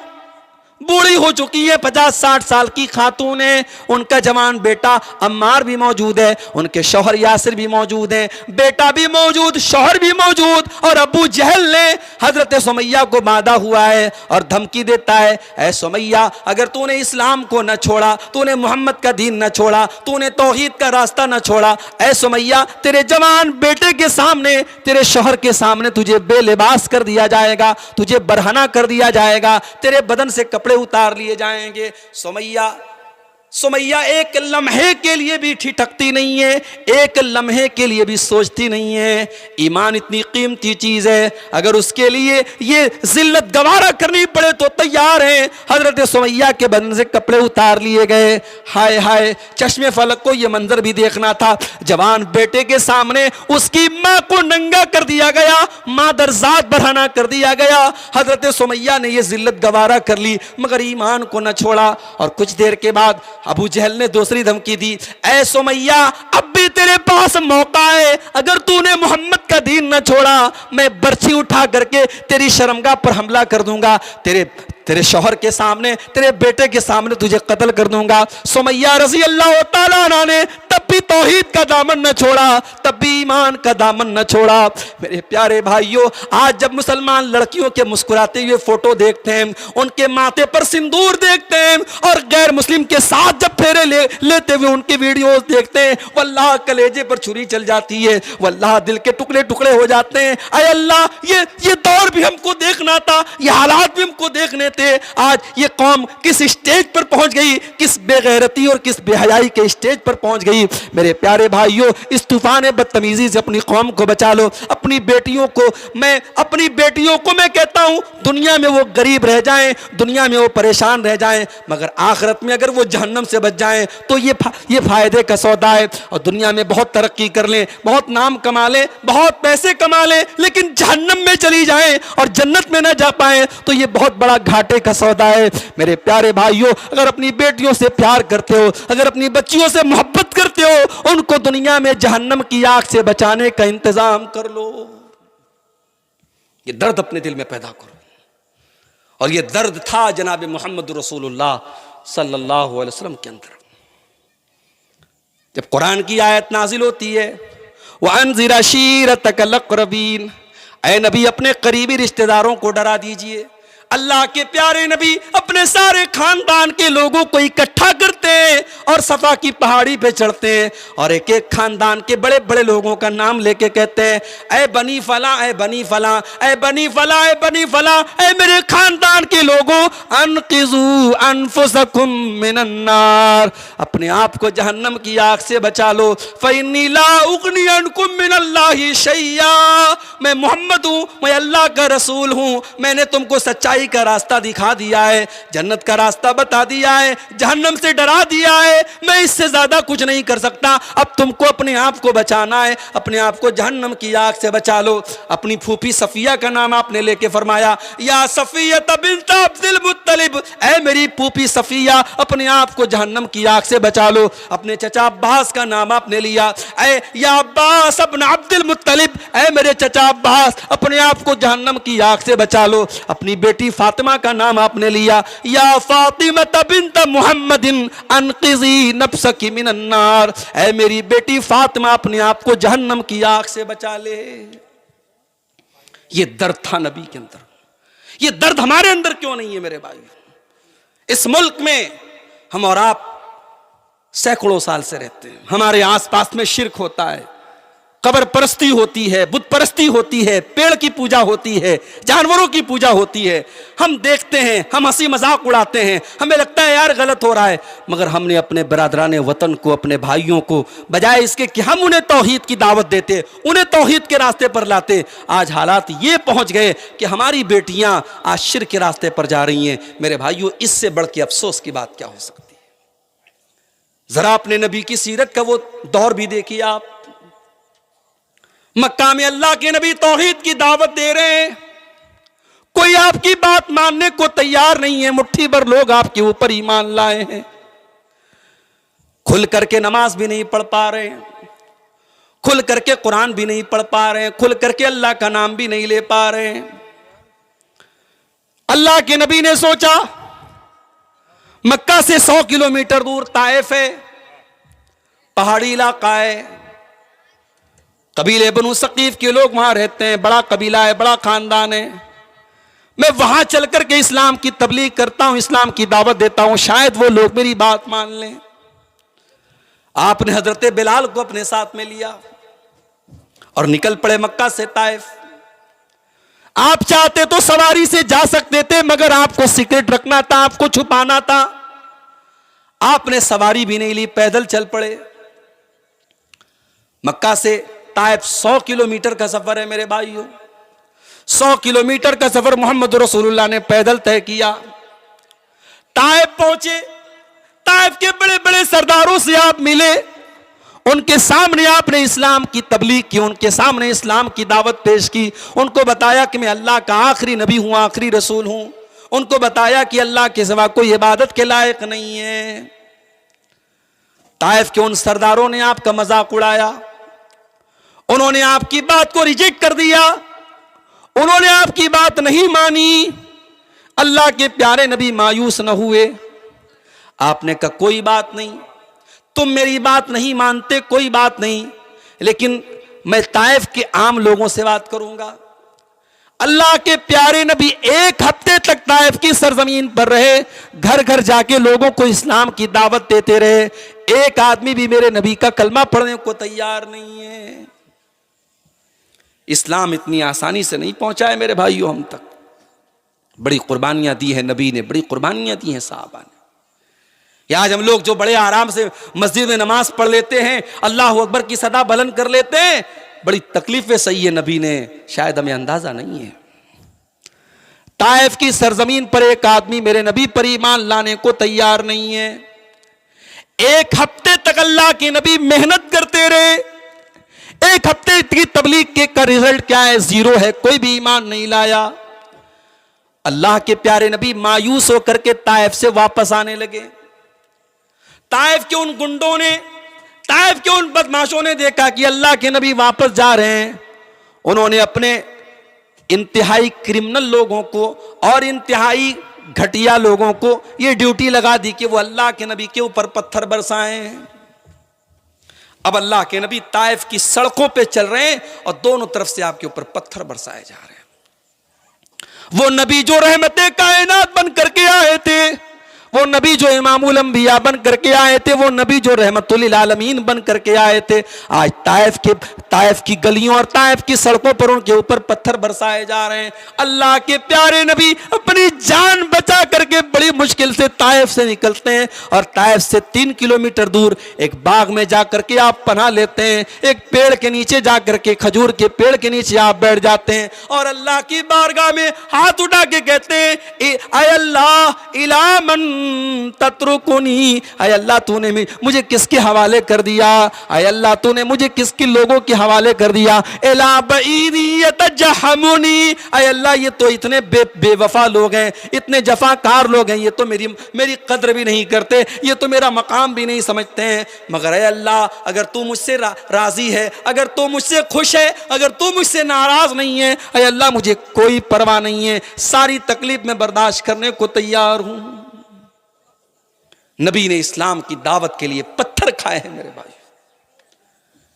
बूढ़ी हो चुकी है, 50-60 साल की खातून है। उनका जवान बेटा अम्मार भी मौजूद है, उनके शौहर यासिर भी मौजूद हैं, बेटा भी मौजूद, शौहर भी मौजूद। और अबू जहल ने हजरत सुमैया को बांधा हुआ है और धमकी देता है, ऐ सुमैया अगर तूने इस्लाम को न छोड़ा, तूने मोहम्मद का दीन न छोड़ा, तूने तौहीद का रास्ता न छोड़ा, ऐ सुमैया तेरे जवान बेटे के सामने, तेरे शौहर के सामने तुझे बेलिबास कर दिया जाएगा, तुझे बरहना कर दिया जाएगा, तेरे बदन से कपड़े उतार लिए जाएंगे। सुमैया एक लम्हे के लिए भी ठिठकती नहीं है, एक लम्हे के लिए भी सोचती नहीं है। ईमान इतनी कीमती चीज है, अगर उसके लिए ये जिल्लत गवारा करनी पड़े तो तैयार है। हजरत सुमैया के बदन से कपड़े उतार लिए गए। हाय हाय, चश्मे फलक को ये मंजर भी देखना था, जवान बेटे के सामने उसकी माँ को नंगा कर दिया गया, मादरजात बरहना कर दिया गया। हजरत सुमैया ने ये जिल्लत गवारा कर ली मगर ईमान को न छोड़ा। और कुछ देर के बाद अबू जहल ने दूसरी धमकी दी, ऐ सुमैया अब भी तेरे पास मौका है, अगर तूने मोहम्मद का दीन न छोड़ा मैं बर्छी उठा करके तेरी शर्मगाह पर हमला कर दूंगा, तेरे शौहर के सामने, तेरे बेटे के सामने तुझे कत्ल कर दूंगा। सुमैया रज़ी अल्लाह तआला अन्हा ने तब भी तौहीद का दामन न छोड़ा, तब भी ईमान का दामन न छोड़ा। मेरे प्यारे भाइयों, आज जब मुसलमान लड़कियों के मुस्कुराते हुए फोटो देखते हैं, उनके माथे पर सिंदूर देखते हैं और गैर मुस्लिम के साथ जब फेरे लेते हुए उनकी वीडियोस देखते हैं, वल्लाह कलेजे पर छुरी चल जाती है, वल्लाह दिल के टुकड़े टुकड़े हो जाते हैं। अय अल्लाह, ये दौर भी हमको देखना था, ये हालात भी हमको देखने थे। आज ये कौम किस स्टेज पर पहुंच गई, किस बेगैरती और किस बेहयाई के स्टेज पर पहुंच गई। मेरे प्यारे भाइयों, इस तूफान बदतमीजी से अपनी कौम को बचा लो। अपनी बेटियों को मैं कहता हूं, दुनिया में वो गरीब रह जाएं, दुनिया में वो परेशान रह जाएं, मगर आखिरत में अगर वो जहन्नम से बच जाएं तो ये फायदे का सौदा है। और दुनिया में बहुत तरक्की कर लें, बहुत नाम कमा लें, बहुत पैसे कमा लें, लेकिन जहन्नम में चली जाएं और जन्नत में न जा पाएं तो ये बहुत बड़ा घाटे का सौदा है। मेरे प्यारे भाइयों, अगर अपनी बेटियों से प्यार करते हो, अगर अपनी बच्चियों से मोहब्बत करते हो, उनको दुनिया में जहन्नम की आग से बचाने का इंतजाम कर लो। ये दर्द अपने दिल में पैदा करो। और ये दर्द था जनाब मोहम्मद रसूलुल्लाह सल्लल्लाहु अलैहि वसल्लम के अंदर। जब कुरान की आयत नाजिल होती है, वअन्ज़िर अशीरतकल अक़रबीन, ऐ नबी अपने करीबी रिश्तेदारों को डरा दीजिए। अल्लाह के प्यारे नबी अपने सारे खानदान के लोगों को इकट्ठा करते हैं और सफा की पहाड़ी पे चढ़ते हैं और एक एक खानदान के बड़े बड़े लोगों का नाम लेके कहते हैं, ऐ बनी फला, ऐ बनी फला, ऐ बनी फला, ऐ बनी फला, ऐ मेरे खानदान के लोगों, अनक़िज़ू अनफुसकुम मिनन नार, अपने आप को जहन्नम की आग से बचा लो। फ़इन्नी ला उग़नी अन्कुम मिनल्लाहि शैया, मैं मोहम्मद हूँ, मैं अल्लाह का रसूल हूँ, मैंने तुमको सच्चाई का रास्ता दिखा दिया है, जन्नत का रास्ता बता दिया है, जहन्नम से डरा दिया है, मैं इससे ज्यादा कुछ नहीं कर सकता। अब तुमको अपने आप को बचाना है, अपने आप को जहन्नम की आग से बचा लो। अपनी फूफी सफिया का नाम आपने लेके फरमाया, या सफिया बिन्त अब्दुल मुत्तलिब, ऐ मेरी फूफी सफिया अपने आप को जहन्नम की आग से बचा लो। अपने चचा अब्बास का नाम आपने लिया, ऐ या अब्बास इब्न अब्दुल मुत्तलिब, ऐ मेरे चचा अब्बास अपने आप को जहन्नम की आग से बचा लो। अपनी बेटी फातिमा का नाम आपने लिया, या फातिमा बिन्त मुहम्मदिन अनक़िज़ी नफ्सकी मिनन नार, ऐ मेरी बेटी फातिमा अपने आप को जहन्नम की आग से बचा ले। ये दर्द था नबी के अंदर, ये दर्द हमारे अंदर क्यों नहीं है मेरे भाई? इस मुल्क में हम और आप सैकड़ों साल से रहते हैं, हमारे आसपास में शिर्क होता है, कब्र परस्ती होती है, बुत परस्ती होती है, पेड़ की पूजा होती है, जानवरों की पूजा होती है। हम देखते हैं, हम हंसी मजाक उड़ाते हैं, हमें लगता है यार गलत हो रहा है, मगर हमने अपने बरादरान वतन को, अपने भाइयों को, बजाय इसके कि हम उन्हें तौहीद की दावत देते, उन्हें तौहीद के रास्ते पर लाते, आज हालात ये पहुंच गए कि हमारी बेटियां आज शिर्क के रास्ते पर जा रही हैं। मेरे भाइयों, इससे बढ़ के अफसोस की बात क्या हो सकती है? जरा अपने नबी की सीरत का वो दौर भी देखिए आप। मक्का में अल्लाह के नबी तौहीद की दावत दे रहे हैं, कोई आपकी बात मानने को तैयार नहीं है, मुट्ठी भर लोग आपके ऊपर ईमान लाए हैं, खुल करके नमाज भी नहीं पढ़ पा रहे हैं, खुल करके कुरान भी नहीं पढ़ पा रहे हैं, खुल करके अल्लाह का नाम भी नहीं ले पा रहे हैं। अल्लाह के नबी ने सोचा, मक्का से 100 किलोमीटर दूर ताइफ है, पहाड़ी इलाका है, कबीले बनु सकीफ के लोग वहां रहते हैं, बड़ा कबीला है, बड़ा खानदान है। मैं वहां चलकर के इस्लाम की तबलीग करता हूं, इस्लाम की दावत देता हूं, शायद वो लोग मेरी बात मान लें। आपने हजरत बिलाल को अपने साथ में लिया और निकल पड़े मक्का से ताइफ। आप चाहते तो सवारी से जा सकते थे, मगर आपको सीक्रेट रखना था, आपको छुपाना था। आपने सवारी भी नहीं ली, पैदल चल पड़े। मक्का से ताइफ 100 किलोमीटर का सफर है मेरे भाइयों। 100 किलोमीटर का सफर मोहम्मद रसूलुल्लाह ने पैदल तय किया। ताइफ पहुंचे, ताइफ के बड़े बड़े सरदारों से आप मिले, उनके सामने आपने इस्लाम की तबलीग की, उनके सामने इस्लाम की दावत पेश की, उनको बताया कि मैं अल्लाह का आखिरी नबी हूं, आखिरी रसूल हूं। उनको बताया कि अल्लाह के सिवा कोई इबादत के लायक नहीं है। ताइफ के उन सरदारों ने आपका मजाक उड़ाया, उन्होंने आपकी बात को रिजेक्ट कर दिया, उन्होंने आपकी बात नहीं मानी। अल्लाह के प्यारे नबी मायूस न हुए। आपने कहा कोई बात नहीं, तुम मेरी बात नहीं मानते, कोई बात नहीं, लेकिन मैं ताइफ के आम लोगों से बात करूंगा। अल्लाह के प्यारे नबी 1 हफ्ते तक ताइफ की सरजमीन पर रहे, घर घर जाके लोगों को इस्लाम की दावत देते रहे। एक आदमी भी मेरे नबी का कलमा पढ़ने को तैयार नहीं है। इस्लाम इतनी आसानी से नहीं पहुंचा है मेरे भाइयों हम तक। बड़ी कुर्बानियां दी है नबी ने, बड़ी कुर्बानियां दी हैं साहबा ने। आज हम लोग जो बड़े आराम से मस्जिद में नमाज पढ़ लेते हैं, अल्लाह अकबर की सदा बुलंद कर लेते हैं, बड़ी तकलीफें सही है नबी ने, शायद हमें अंदाजा नहीं है। ताइफ की सरजमीन पर एक आदमी मेरे नबी पर ईमान लाने को तैयार नहीं है। 1 हफ्ते तक अल्लाह के नबी मेहनत करते रहे। 1 हफ्ते की तबलीग के का रिजल्ट क्या है? 0 है, कोई भी ईमान नहीं लाया। अल्लाह के प्यारे नबी मायूस होकर के ताइफ से वापस आने लगे। ताइफ के उन गुंडों ने, ताइफ के उन बदमाशों ने देखा कि अल्लाह के नबी वापस जा रहे हैं। उन्होंने अपने इंतहाई क्रिमिनल लोगों को और इंतहाई घटिया लोगों को यह ड्यूटी लगा दी कि वो अल्लाह के नबी के ऊपर पत्थर बरसाएं। अब अल्लाह के नबी ताइफ की सड़कों पे चल रहे हैं और दोनों तरफ से आपके ऊपर पत्थर बरसाए जा रहे हैं। वो नबी जो रहमते कायनात बन करके आए थे, वो नबी जो इमामुल अंबिया बन करके आए थे, वो नबी जो रहमतुल आलमीन बन करके आए थे, आज ताइफ की गलियों और ताइफ की सड़कों पर उनके ऊपर पत्थर बरसाए जा रहे हैं। अल्लाह के प्यारे नबी अपनी जान बचा करके बड़ी मुश्किल से ताइफ से निकलते हैं और ताइफ से 3 किलोमीटर दूर एक बाग में जाकर के आप पनाह लेते हैं। एक पेड़ के नीचे जाकर के, खजूर के पेड़ के नीचे आप बैठ जाते हैं और अल्लाह की बारगाह में हाथ उठा के कहते हैं, ऐ अल्लाह इला मन तत्रुकुनी, ऐ अल्लाह तूने मुझे किसके हवाले कर दिया? ऐ अल्लाह तूने मुझे किसके लोगों के हवाले कर दिया? इला बईदी यतजहमुनी, ऐ अल्लाह ये तो इतने बेवफा लोग हैं, इतने जफाकार लोग हैं, ये तो मेरी कद्र भी नहीं करते, ये तो मेरा मकाम भी नहीं समझते हैं। मगर ऐ अल्लाह अगर तू मुझसे राजी है, अगर तू मुझसे खुश है, अगर तू मुझसे नाराज नहीं है, ऐ अल्लाह मुझे कोई परवाह नहीं है, सारी तकलीफ में बर्दाश्त करने को तैयार हूं। नबी ने इस्लाम की दावत के लिए पत्थर खाए हैं मेरे भाई।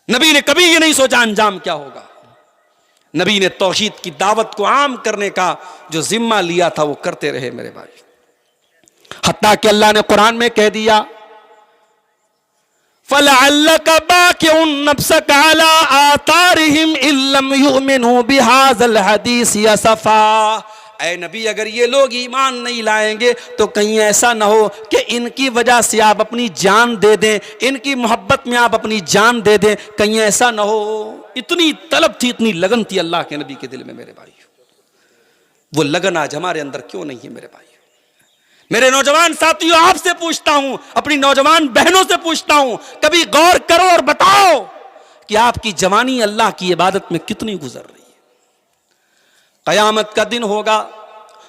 नबी ने कभी ये नहीं सोचा अंजाम क्या होगा। नबी ने तौहीद की दावत को आम करने का जो जिम्मा लिया था वो करते रहे मेरे भाई। हत्ता कि अल्लाह ने कुरान में कह दिया, फलअल्लका बाकिउन नफ्सका अला आतारिहिम इल्लम युमिनु बिहाज़ल हदीस असफा। ऐ नबी अगर ये लोग ईमान नहीं लाएंगे तो कहीं ऐसा ना हो कि इनकी वजह से आप अपनी जान दे दें, इनकी मोहब्बत में आप अपनी जान दे दें, कहीं ऐसा ना हो। इतनी तलब थी, इतनी लगन थी अल्लाह के नबी के दिल में मेरे भाई। वो लगन आज हमारे अंदर क्यों नहीं है मेरे भाई? मेरे नौजवान साथियों, आपसे पूछता हूं, अपनी नौजवान बहनों से पूछता हूं, कभी गौर करो और बताओ कि आपकी जवानी अल्लाह की इबादत में कितनी गुजर रही है। कयामत का दिन होगा,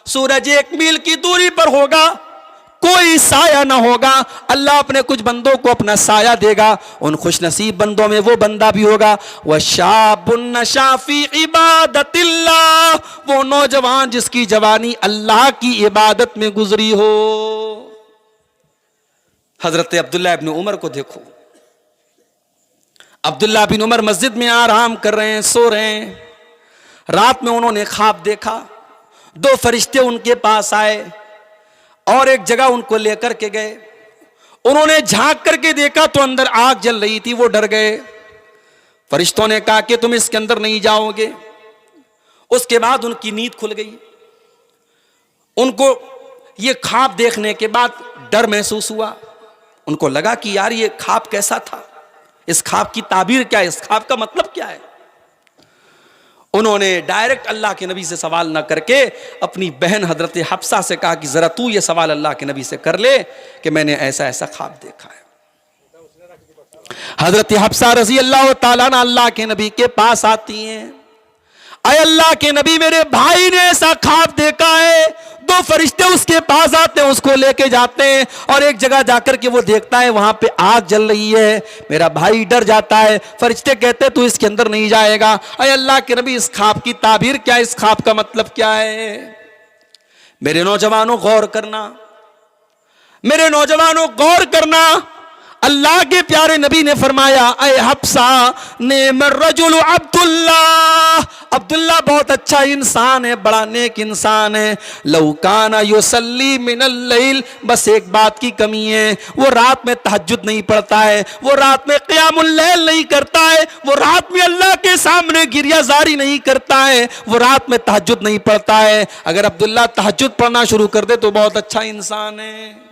सूरज 1 मील की दूरी पर होगा, कोई साया ना होगा। अल्लाह अपने कुछ बंदों को अपना साया देगा। उन खुशनसीब बंदों में वो बंदा भी होगा, वह शाबुन नशा फी इबादतिल्लाह, वो नौजवान जिसकी जवानी अल्लाह की इबादत में गुजरी हो। हजरत अब्दुल्लाह इब्न उमर को देखो। अब्दुल्लाह बिन उमर मस्जिद में आराम कर रहे हैं, सो रहे हैं। रात में उन्होंने ख्वाब देखा। दो फरिश्ते उनके पास आए और एक जगह उनको लेकर के गए। उन्होंने झांक करके देखा तो अंदर आग जल रही थी। वो डर गए। फरिश्तों ने कहा कि तुम इसके अंदर नहीं जाओगे। उसके बाद उनकी नींद खुल गई। उनको ये ख्वाब देखने के बाद डर महसूस हुआ। उनको लगा कि यार ये ख्वाब कैसा था, इस ख्वाब की ताबीर क्या है, इस ख्वाब का मतलब क्या है। उन्होंने डायरेक्ट अल्लाह के नबी से सवाल ना करके अपनी बहन हजरत हफ्सा से कहा कि जरा तू ये सवाल अल्लाह के नबी से कर ले कि मैंने ऐसा ऐसा ख्वाब देखा है। हजरत हफ्सा रजी अल्लाह ताला अन्हा अल्लाह के नबी के पास आती हैं। अय अल्लाह के नबी, मेरे भाई ने ऐसा ख्वाब देखा है। दो फरिश्ते उसके पास आते हैं, उसको लेके जाते हैं और एक जगह जाकर के वो देखता है वहां पे आग जल रही है। मेरा भाई डर जाता है। फरिश्ते कहते हैं तू इसके अंदर नहीं जाएगा। अय अल्लाह के नबी, इस ख्वाब की ताबीर क्या है, इस ख्वाब का मतलब क्या है। मेरे नौजवानों गौर करना, मेरे नौजवानों गौर करना। अल्लाह के प्यारे नबी ने फरमाया, अय हफ्सा नेमर रजुल अब्दुल्ला, अब्दुल्ला बहुत अच्छा इंसान है, बड़ा नेक इंसान है। लौकाना युसल्ली मिनल लैल, बस एक बात की कमी है, वो रात में तहज्जुद नहीं पढ़ता है, वो रात में क़ियामुल लैल नहीं करता है, वो रात में अल्लाह के सामने गिरियाजारी नहीं करता है, वो रात में तहज्जुद नहीं पढ़ता है। अगर अब्दुल्ला तहज्जुद पढ़ना शुरू कर दे तो बहुत अच्छा इंसान है।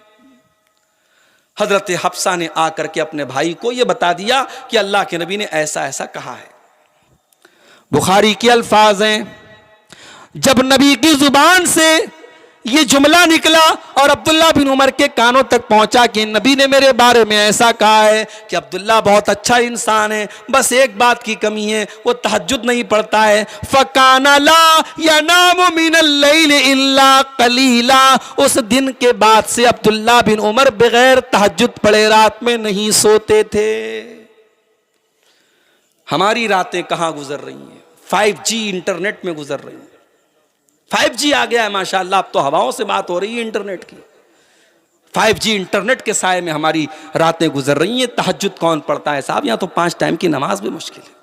हजरत हफ्सा ने आकर के अपने भाई को यह बता दिया कि अल्लाह के नबी ने ऐसा ऐसा कहा है। बुखारी के अल्फाज हैं, जब नबी की जुबान से ये जुमला निकला और अब्दुल्ला बिन उमर के कानों तक पहुंचा कि नबी ने मेरे बारे में ऐसा कहा है कि अब्दुल्ला बहुत अच्छा इंसान है, बस एक बात की कमी है, वो तहज्जुद नहीं पढ़ता है। फकाना ला यनामु मिनल लैल इल्ला कलीला, उस दिन के बाद से अब्दुल्ला बिन उमर बगैर तहज्जुद पढ़े रात में नहीं सोते थे। हमारी रातें कहां गुजर रही हैं? 5G इंटरनेट में गुजर रही हैं। 5G आ गया है माशाअल्लाह, अब तो हवाओं से बात हो रही है इंटरनेट की। 5G इंटरनेट के साए में हमारी रातें गुजर रही हैं। तहज्जुद कौन पढ़ता है साहब? यहां तो 5 टाइम की नमाज भी मुश्किल है।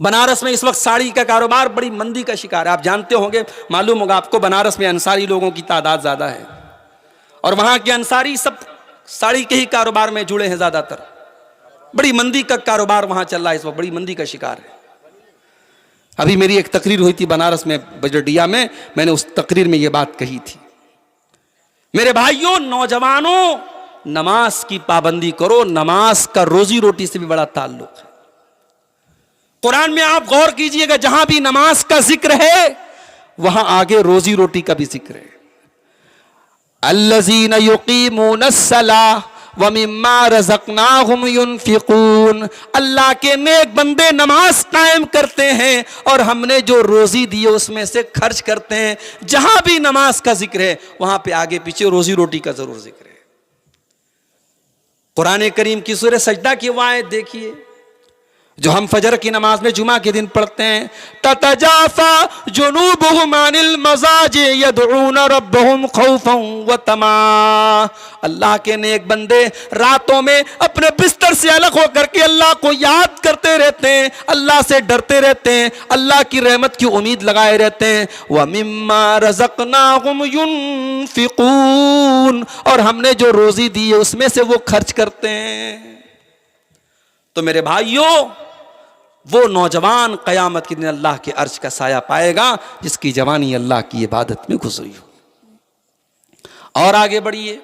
बनारस में इस वक्त साड़ी का कारोबार बड़ी मंदी का शिकार है। आप जानते होंगे, मालूम होगा आपको, बनारस में अंसारी लोगों की तादाद ज्यादा है और वहां के अंसारी सब साड़ी के ही कारोबार में जुड़े हैं ज्यादातर। बड़ी मंदी का कारोबार वहां चल रहा है इस वक्त, बड़ी मंदी का शिकार है। अभी मेरी एक तकरीर हुई थी बनारस में, बजरडिया में, मैंने उस तकरीर में यह बात कही थी। मेरे भाइयों, नौजवानों, नमाज की पाबंदी करो। नमाज का रोजी रोटी से भी बड़ा ताल्लुक है। कुरान में आप गौर कीजिएगा, जहां भी नमाज का जिक्र है वहां आगे रोजी रोटी का भी जिक्र है। अल्लज़ीना युक़ीमूनस्सलाह व मिम्मा रज़क़नाहुम युनफ़िक़ून, अल्लाह के नेक बंदे नमाज कायम करते हैं और हमने जो रोजी दी है उसमें से खर्च करते हैं। जहां भी नमाज का जिक्र है वहां पे आगे पीछे रोजी रोटी का जरूर जिक्र है। कुरान करीम की सूरह सजदा की वो आयत देखिए जो हम फजर की नमाज में जुमा के दिन पढ़ते हैं, ततजाफा जुनूबुहुम अनिल मज़ाजि यदऊन रब्बहुम खौफन व तमा। अल्लाह के नेक बंदे रातों में अपने बिस्तर से अलग होकर के अल्लाह को याद करते रहते हैं, अल्लाह से डरते रहते हैं, अल्लाह की रहमत की उम्मीद लगाए रहते हैं। व मिम्मा रज़क़नाहुम युनफ़िक़ून, और हमने जो रोजी दी है उसमें से वो खर्च करते हैं। तो मेरे भाइयों, वो नौजवान क़यामत के दिन अल्लाह के अर्श का साया पाएगा जिसकी जवानी अल्लाह की इबादत में गुजरी हो। और आगे बढ़िए,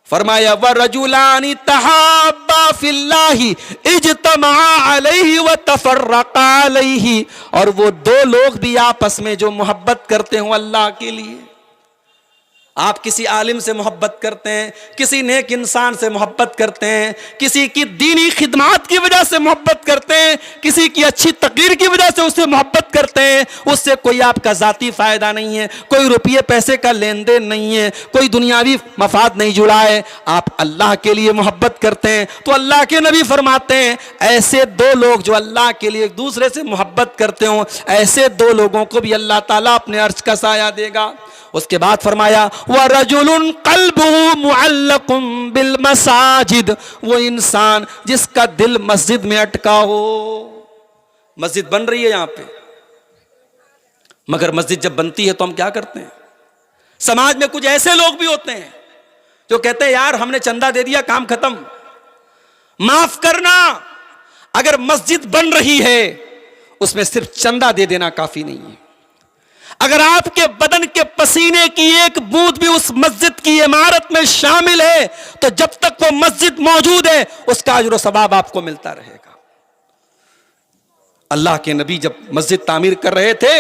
फरमाया व रजुलानी तहाब्बा फिल्लाहि इज्तमा अलैहि व तफर्रका अलैहि, और वो दो लोग भी आपस में जो मोहब्बत करते हो अल्लाह के लिए। आप किसी आलिम से मोहब्बत करते हैं, किसी नेक इंसान से मोहब्बत करते हैं, किसी की दीनी खिदमत की वजह से मोहब्बत करते हैं, किसी की अच्छी तकरीर की वजह से उससे मोहब्बत करते हैं। उससे कोई आपका ज़ाती फ़ायदा नहीं है, कोई रुपये पैसे का लेन देन नहीं है, कोई दुनियावी मफाद नहीं जुड़ा है। आप अल्लाह के लिए मोहब्बत करते हैं तो अल्लाह के नबी फरमाते हैं ऐसे दो लोग जो अल्लाह के लिए एक दूसरे से मोहब्बत करते हो, ऐसे दो लोगों को भी अल्लाह ताला अपने अर्श का साया देगा। उसके बाद फरमाया व रजुलुन क़ल्बुहु मुअल्लक़ुम बिल मसाजिद, वो इंसान जिसका दिल मस्जिद में अटका हो। मस्जिद बन रही है, यहां पे मगर मस्जिद जब बनती है तो हम क्या करते हैं? समाज में कुछ ऐसे लोग भी होते हैं जो कहते हैं यार हमने चंदा दे दिया, काम खत्म। माफ करना, अगर मस्जिद बन रही है उसमें सिर्फ चंदा दे देना काफी नहीं है। अगर आपके बदन के पसीने की एक बूंद भी उस मस्जिद की इमारत में शामिल है तो जब तक वो मस्जिद मौजूद है उसका अजर व सवाब आपको मिलता रहेगा। अल्लाह के नबी जब मस्जिद तामीर कर रहे थे,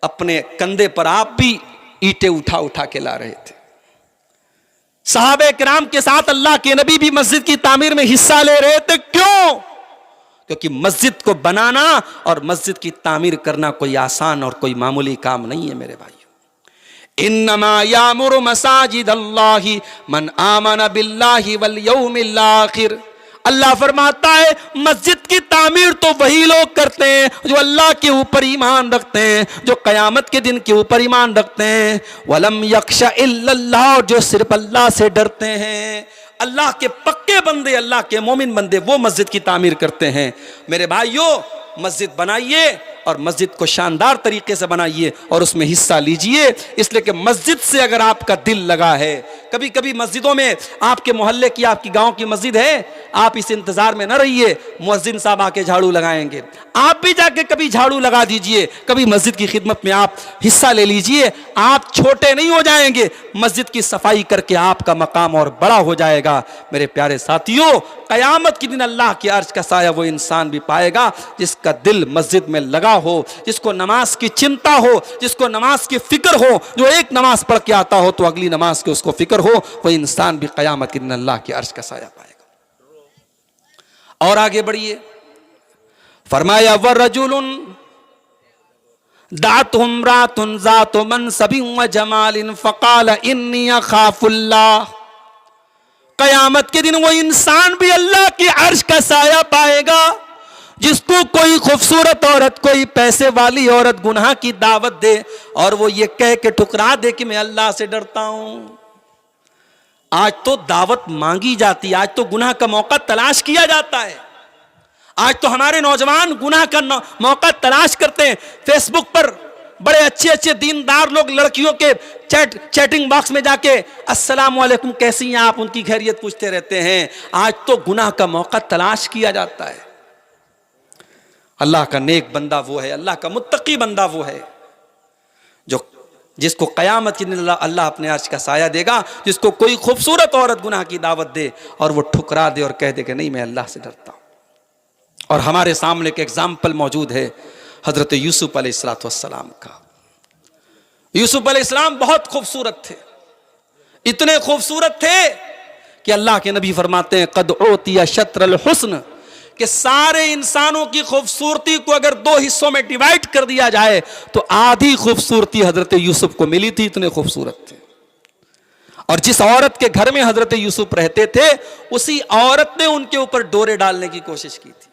अपने कंधे पर आप भी ईंटें उठा उठा के ला रहे थे। सहाबे किराम के साथ अल्लाह के नबी भी मस्जिद की तामीर में हिस्सा ले रहे थे। क्यों? क्योंकि मस्जिद को बनाना और मस्जिद की तामीर करना कोई आसान और कोई मामूली काम नहीं है मेरे भाइयों। इन्नमा यामुरु मसाजिद अल्लाहि मन आमन बिल्लाहि वल यौमिल आखिर। अल्लाह फरमाता है मस्जिद की तामीर तो वही लोग करते हैं जो अल्लाह के ऊपर ईमान रखते हैं, जो कयामत के दिन के ऊपर ईमान रखते हैं। वलम यख्शा इल्लल्लाह, जो सिर्फ अल्लाह से डरते हैं। अल्लाह के पक्के बंदे, अल्लाह के मोमिन बंदे वो मस्जिद की तामीर करते हैं। मेरे भाइयों, मस्जिद बनाइए और मस्जिद को शानदार तरीके से बनाइए और उसमें हिस्सा लीजिए, इसलिए कि मस्जिद से अगर आपका दिल लगा है। कभी कभी मस्जिदों में, आपके मोहल्ले की, आपकी गांव की मस्जिद है, आप इस इंतजार में न रहिए मुअज्जिन साहब आके झाड़ू लगाएंगे। आप भी जाके कभी झाड़ू लगा दीजिए, कभी मस्जिद की खिदमत में आप हिस्सा ले लीजिए। आप छोटे नहीं हो जाएंगे, मस्जिद की सफाई करके आपका मकाम और बड़ा हो जाएगा। मेरे प्यारे साथियों, कयामत के दिन अल्लाह के अर्श का साया वो इंसान भी पाएगा जिसका दिल मस्जिद में लगा हो, जिसको नमाज की चिंता हो, जिसको नमाज की फिक्र हो। जो एक नमाज पढ़ के आता हो तो अगली नमाज की उसको फिक्र हो, वो इंसान भी कयामत के दिन अल्लाह के अर्श का साया पाएगा। और आगे बढ़िए, फरमाया वरजुलुन दातुम रातुन जातु मनसबिन व जमालिन फकाल इन्नी अखाफुल्लाह। कयामत के दिन वो इंसान भी अल्लाह के अर्श का साया पाएगा जिसको कोई खूबसूरत औरत, कोई पैसे वाली औरत गुनाह की दावत दे और वो ये कह के ठुकरा दे कि मैं अल्लाह से डरता हूं। आज तो दावत मांगी जाती है, आज तो गुनाह का मौका तलाश किया जाता है। आज तो हमारे नौजवान गुनाह का मौका तलाश करते हैं। फेसबुक पर बड़े अच्छे अच्छे दीनदार लोग लड़कियों के चैटिंग बॉक्स में जाके अस्सलाम वालेकुम कैसी हैं आप, उनकी खैरियत पूछते रहते हैं। आज तो गुनाह का मौका तलाश किया जाता है। अल्लाह का नेक बंदा वो है, अल्लाह का मुत्तकी बंदा वो है जो जिसको कयामत के दिन अल्लाह अपने अर्श का साया देगा, जिसको कोई खूबसूरत औरत गुनाह की दावत दे और वो ठुकरा दे और कह दे कि नहीं मैं अल्लाह से डरता हूं। और हमारे सामने एक एग्जाम्पल मौजूद है हजरत यूसुफ अलैहिस्सलाम का। यूसुफ अलैहिस्सलाम बहुत खूबसूरत थे, इतने खूबसूरत थे कि अल्लाह के नबी फरमाते हैं कद ओतिया शत्रल हुस्न, कि सारे इंसानों की खूबसूरती को अगर दो हिस्सों में डिवाइड कर दिया जाए तो आधी खूबसूरती हजरत यूसुफ को मिली थी, इतने खूबसूरत थे। और जिस औरत के घर में हजरत यूसुफ रहते थे उसी औरत ने उनके ऊपर डोरे डालने की कोशिश की थी।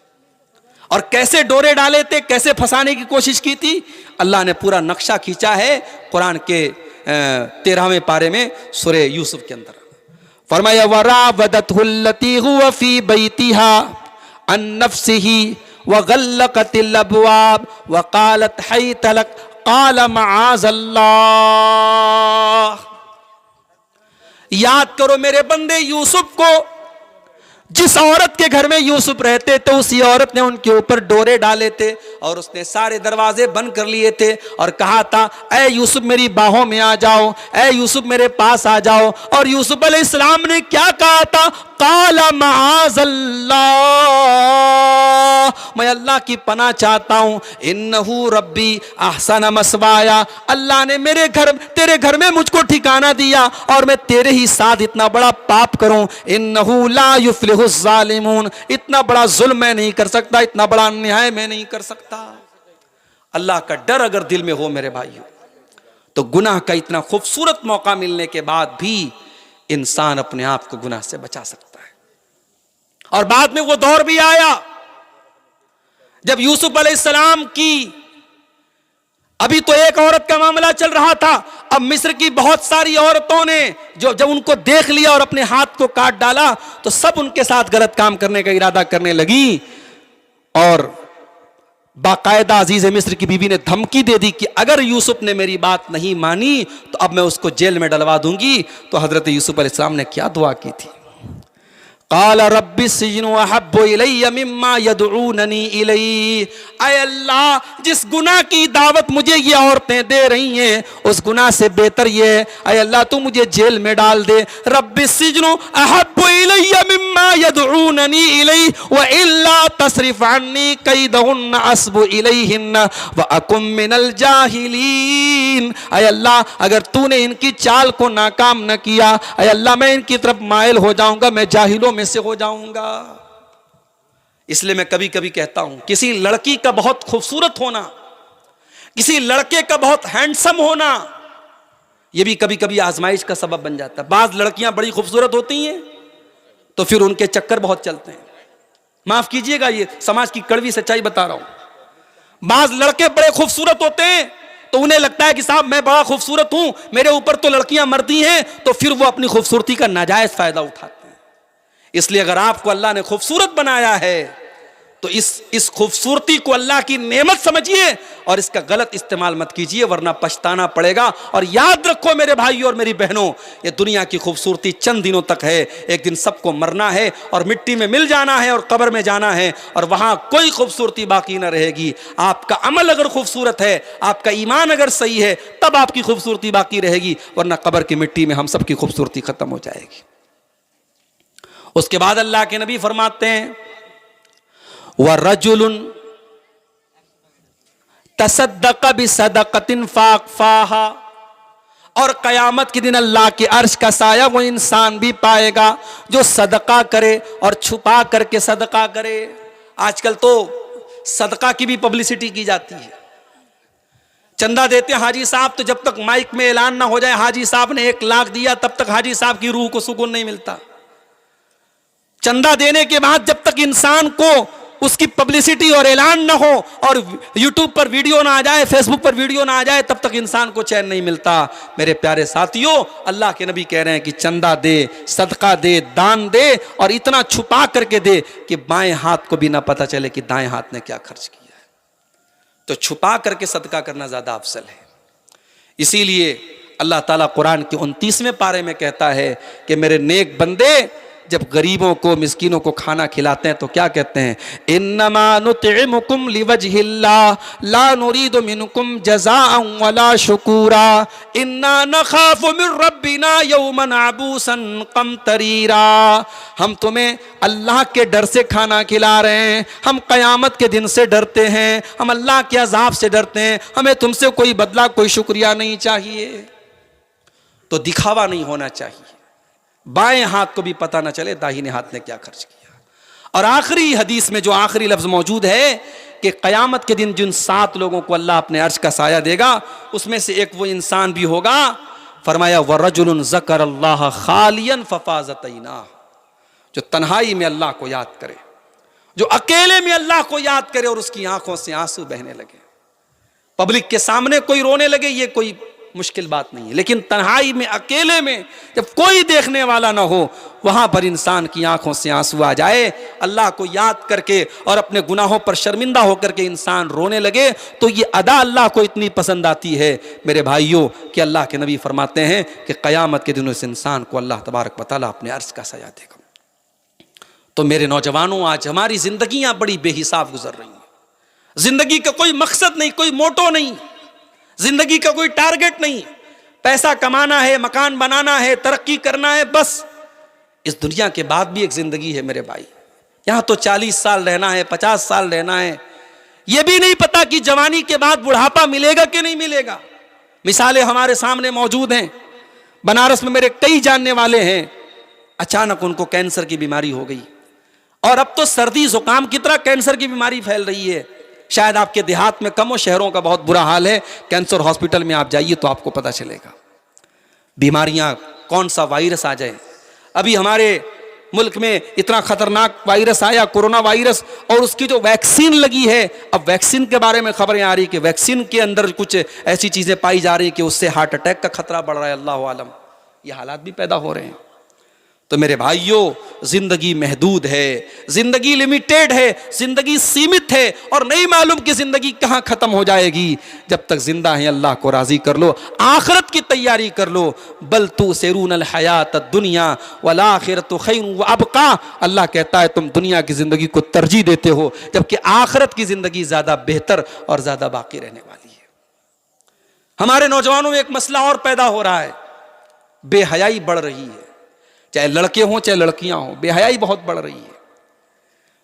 और कैसे डोरे डाले थे, कैसे फंसाने की कोशिश की थी, अल्लाह ने पूरा नक्शा खींचा है कुरान के 13वें पारे में सूरह यूसुफ के अंदर। फरमाया वरावदतहुल्लती हुवा फी बैतिहा अन नफ्सिही वगल्लकतिल अबवाब वकालत हैत लक काल मआज़ल्लाह। याद करो मेरे बंदे, यूसुफ को जिस औरत के घर में यूसुफ रहते थे उसी औरत ने उनके ऊपर डोरे डाले थे और उसने सारे दरवाजे बंद कर लिए थे और कहा था ऐ यूसुफ मेरी बाहों में आ जाओ, ऐ यूसुफ मेरे पास आ जाओ। और यूसुफ अलैहिस्सलाम ने क्या कहा था, काला मआज़ल्लाह, मैं अल्लाह की पनाह चाहता हूं, इन्नहु रब्बी अहसन मसवाया, अल्लाह ने मेरे घर, तेरे घर में मुझको ठिकाना दिया और मैं तेरे ही साथ इतना बड़ा पाप करूं। इन्नहु ला युफ्लिहु ज़ालिमून, इतना बड़ा जुल्म मैं नहीं कर सकता, इतना बड़ा अन्याय मैं नहीं कर सकता। अल्लाह का डर अगर दिल में हो मेरे भाइयों तो गुनाह का इतना खूबसूरत मौका मिलने के बाद भी इंसान अपने आप को गुनाह से बचा सकता है। और बाद में वो दौर भी आया जब यूसुफ अलैहिस्सलाम की, अभी तो एक औरत का मामला चल रहा था, अब मिस्र की बहुत सारी औरतों ने जब उनको देख लिया और अपने हाथ को काट डाला तो सब उनके साथ गलत काम करने का इरादा करने लगी और बाकायदा अजीज मिस्र की बीवी ने धमकी दे दी कि अगर यूसुफ ने मेरी बात नहीं मानी तो अब मैं उसको जेल में डलवा दूंगी। तो हजरत यूसुफ अलैहिस्सलाम ने क्या दुआ की थी? क़ाल रब्बि सिज्नु अहब्बु इलय्या मिम्मा यदऊननी इलैहि। ऐ अल्लाह, जिस गुनाह की दावत मुझे ये औरतें दे रही हैं उस गुनाह से बेहतर ये है, ऐ अल्लाह तू मुझे जेल में डाल दे। रब्बि सिज्नु अहब्बु इलय्या मिम्मा यदऊननी इलैहि व इल्ला तस्रिफ अन्नी कैदहुन्न अस्बु इलैहिन्न व अकुम मिनल जाहिलीन। ऐ अल्लाह, अगर तूने इनकी चाल को नाकाम न किया, ऐ अल्लाह मैं इनकी तरफ माइल हो जाऊंगा, मैं जाहिलों में से हो जाऊंगा। इसलिए मैं कभी कभी कहता हूं, किसी लड़की का बहुत खूबसूरत होना, किसी लड़के का बहुत हैंडसम होना, यह भी कभी कभी आजमाइश का सबब बन जाता है। बाज लड़कियां बड़ी खूबसूरत होती हैं तो फिर उनके चक्कर बहुत चलते हैं। माफ कीजिएगा, ये समाज की कड़वी सच्चाई बता रहा हूं। बाज लड़के बड़े खूबसूरत होते हैं तो उन्हें लगता है कि साहब मैं बड़ा खूबसूरत हूं, मेरे ऊपर तो लड़कियां मरती हैं, तो फिर वो अपनी खूबसूरती का नाजायज फायदा उठाते हैं। इसलिए अगर आपको अल्लाह ने खूबसूरत बनाया है तो इस खूबसूरती को अल्लाह की नेमत समझिए और इसका गलत इस्तेमाल मत कीजिए, वरना पछताना पड़ेगा। और याद रखो मेरे भाइयों और मेरी बहनों, ये दुनिया की खूबसूरती चंद दिनों तक है, एक दिन सबको मरना है और मिट्टी में मिल जाना है और कब्र में जाना है और वहां कोई खूबसूरती बाकी ना रहेगी। आपका अमल अगर खूबसूरत है, आपका ईमान अगर सही है, तब आपकी खूबसूरती बाकी रहेगी, वरना कब्र की मिट्टी में हम सबकी खूबसूरती खत्म हो जाएगी। उसके बाद अल्लाह के नबी फरमाते हैं, व रजुलुन तसद्दक़ बिसदक़तिन फ़ाक़फ़ाहा, और क़यामत के दिन अल्लाह के अर्श का साया वो इंसान भी पाएगा जो सदका करे और छुपा करके सदका करे। आजकल तो सदका की भी पब्लिसिटी की जाती है। चंदा देते हैं हाजी साहब, तो जब तक माइक में ऐलान ना हो जाए हाजी साहब ने 1 लाख दिया, तब तक हाजी साहब की रूह को सुकून नहीं मिलता। चंदा देने के बाद जब तक इंसान को उसकी पब्लिसिटी और ऐलान ना हो और यूट्यूब पर वीडियो ना आ जाए, फेसबुक पर वीडियो ना आ जाए, तब तक इंसान को चैन नहीं मिलता। मेरे प्यारे साथियों, अल्लाह के नबी कह रहे हैं कि चंदा दे, सदका दे, दान दे और इतना छुपा करके दे कि बाएं हाथ को भी ना पता चले कि दाएं हाथ ने क्या खर्च किया है। तो छुपा करके सदका करना ज्यादा अफजल है। इसीलिए अल्लाह ताला कुरान के 29वें पारे में कहता है कि मेरे नेक बंदे जब गरीबों को, मिस्कीनों को खाना खिलाते हैं तो क्या कहते हैं? इन्नमा नुतिमुकुम लिवजहिल्लाह ला नुरीदु मिनकुम जज़ाअन वला शुकूरा इन्ना नखाफु मिन रब्बिना यौमन अबूसन कमतरीरा। हम तुम्हें अल्लाह के डर से खाना खिला रहे हैं, हम क़यामत के दिन से डरते हैं, हम अल्लाह के अज़ाब से डरते हैं, हमें तुमसे कोई बदला, कोई शुक्रिया नहीं चाहिए। तो दिखावा नहीं होना चाहिए, बाएं हाथ को भी पता ना चले दाहिने हाथ ने क्या खर्च किया। और आखिरी हदीस में जो आखिरी लफ्ज मौजूद है कि क़यामत के दिन जिन 7 लोगों को अल्लाह अपने अर्श का साया देगा, उसमें से एक वो इंसान भी होगा, फरमाया वरजुलुन ज़करल्लाह खालियन फ़फ़ाज़तैना, जो तन्हाई में अल्लाह को याद करे, जो अकेले में अल्लाह को याद करे और उसकी आंखों से आंसू बहने लगे। पब्लिक के सामने कोई रोने लगे ये कोई मुश्किल बात नहीं है, लेकिन तन्हाई में, अकेले में, जब कोई देखने वाला ना हो, वहां पर इंसान की आंखों से आंसू आ जाए, अल्लाह को याद करके और अपने गुनाहों पर शर्मिंदा होकर के इंसान रोने लगे, तो ये अदा अल्लाह को इतनी पसंद आती है मेरे भाइयों कि अल्लाह के नबी फरमाते हैं कि क़यामत के दिन उस इंसान को अल्लाह तबारक व तआला अपने अर्श का साया देगा। तो मेरे नौजवानों, आज हमारी जिंदगियां बड़ी बेहिसाब गुजर रही हैं। जिंदगी का कोई मकसद नहीं, कोई मोटो नहीं, जिंदगी का कोई टारगेट नहीं। पैसा कमाना है, मकान बनाना है, तरक्की करना है, बस। इस दुनिया के बाद भी एक जिंदगी है मेरे भाई। यहां तो 40 साल रहना है, 50 साल रहना है, यह भी नहीं पता कि जवानी के बाद बुढ़ापा मिलेगा कि नहीं मिलेगा। मिसालें हमारे सामने मौजूद हैं। बनारस में मेरे कई जानने वाले हैं, अचानक उनको कैंसर की बीमारी हो गई, और अब तो सर्दी जुकाम की तरह कैंसर की बीमारी फैल रही है। शायद आपके देहात में कम हो, शहरों का बहुत बुरा हाल है। कैंसर हॉस्पिटल में आप जाइए तो आपको पता चलेगा बीमारियां, कौन सा वायरस आ जाए। अभी हमारे मुल्क में इतना खतरनाक वायरस आया, कोरोना वायरस, और उसकी जो वैक्सीन लगी है, अब वैक्सीन के बारे में खबरें आ रही कि वैक्सीन के अंदर कुछ ऐसी चीजें पाई जा रही कि उससे हार्ट अटैक का खतरा बढ़ रहा है। अल्लाह आलम, ये हालात भी पैदा हो रहे हैं। तो मेरे भाइयों, जिंदगी महदूद है, जिंदगी लिमिटेड है, जिंदगी सीमित है और नहीं मालूम कि जिंदगी कहां खत्म हो जाएगी। जब तक जिंदा है अल्लाह को राजी कर लो, आखिरत की तैयारी कर लो। बल तू सेरून हयात दुनिया वल आखिरतु खैरुन व अबका। अल्लाह कहता है तुम दुनिया की जिंदगी को तरजीह देते हो, जबकि आखिरत की जिंदगी ज्यादा बेहतर और ज्यादा बाकी रहने वाली है। हमारे नौजवानों में एक मसला और पैदा हो रहा है, बेहयाई बढ़ रही है। चाहे लड़के हों चाहे लड़कियां हों, बेहयाई बहुत बढ़ रही है।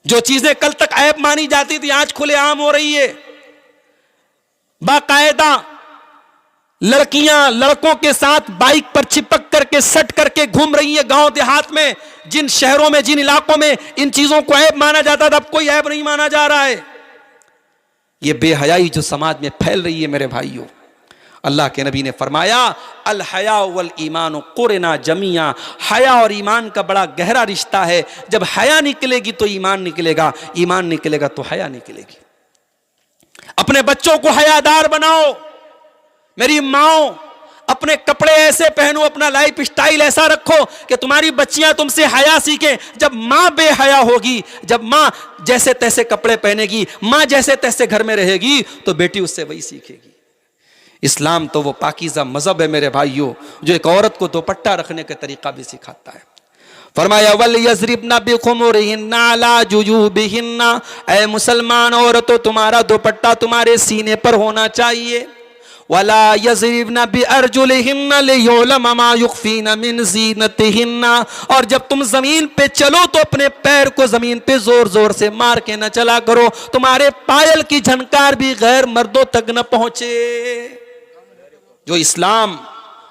जो चीजें कल तक ऐब मानी जाती थी आज खुलेआम हो रही है। बाकायदा लड़कियां लड़कों के साथ बाइक पर चिपक करके सट करके घूम रही है गांव देहात में। जिन शहरों में, जिन इलाकों में इन चीजों को ऐब माना जाता था, अब कोई ऐब नहीं माना जा रहा है। यह बेहयाई जो समाज में फैल रही है मेरे भाइयों, अल्लाह के नबी ने फरमाया अल हया वल ईमान कुरना जमिया। हया और ईमान का बड़ा गहरा रिश्ता है। जब हया निकलेगी तो ईमान निकलेगा, ईमान निकलेगा तो हया निकलेगी। अपने बच्चों को हयादार बनाओ। मेरी माओ, अपने कपड़े ऐसे पहनो, अपना लाइफ स्टाइल ऐसा रखो कि तुम्हारी बच्चियां तुमसे हया सीखें। जब मां बेहया होगी, जब मां जैसे तैसे कपड़े पहनेगी, मां जैसे तैसे घर में रहेगी, तो बेटी उससे वही सीखेगी। इस्लाम तो वो पाकीज़ा मजहब है मेरे भाइयों, जो एक औरत को दुपट्टा रखने का तरीका भी सिखाता है। फरमाया वल यज़रिबना बिखुमुरिहिन्ना अला जुजूबिहिन्ना। ऐ मुसलमान औरतों, तुम्हारा दुपट्टा तुम्हारे सीने पर होना चाहिए। वला यज़रिबना बिअरजुलिहिन्ना लियुलम मा युख्फीना मिन ज़ीनतिहिन्ना। और जब तुम जमीन पे चलो तो अपने पैर को जमीन पे जोर जोर से मार के न चला करो, तुम्हारे पायल की झनकार भी गैर मर्दों तक न पहुंचे। जो इस्लाम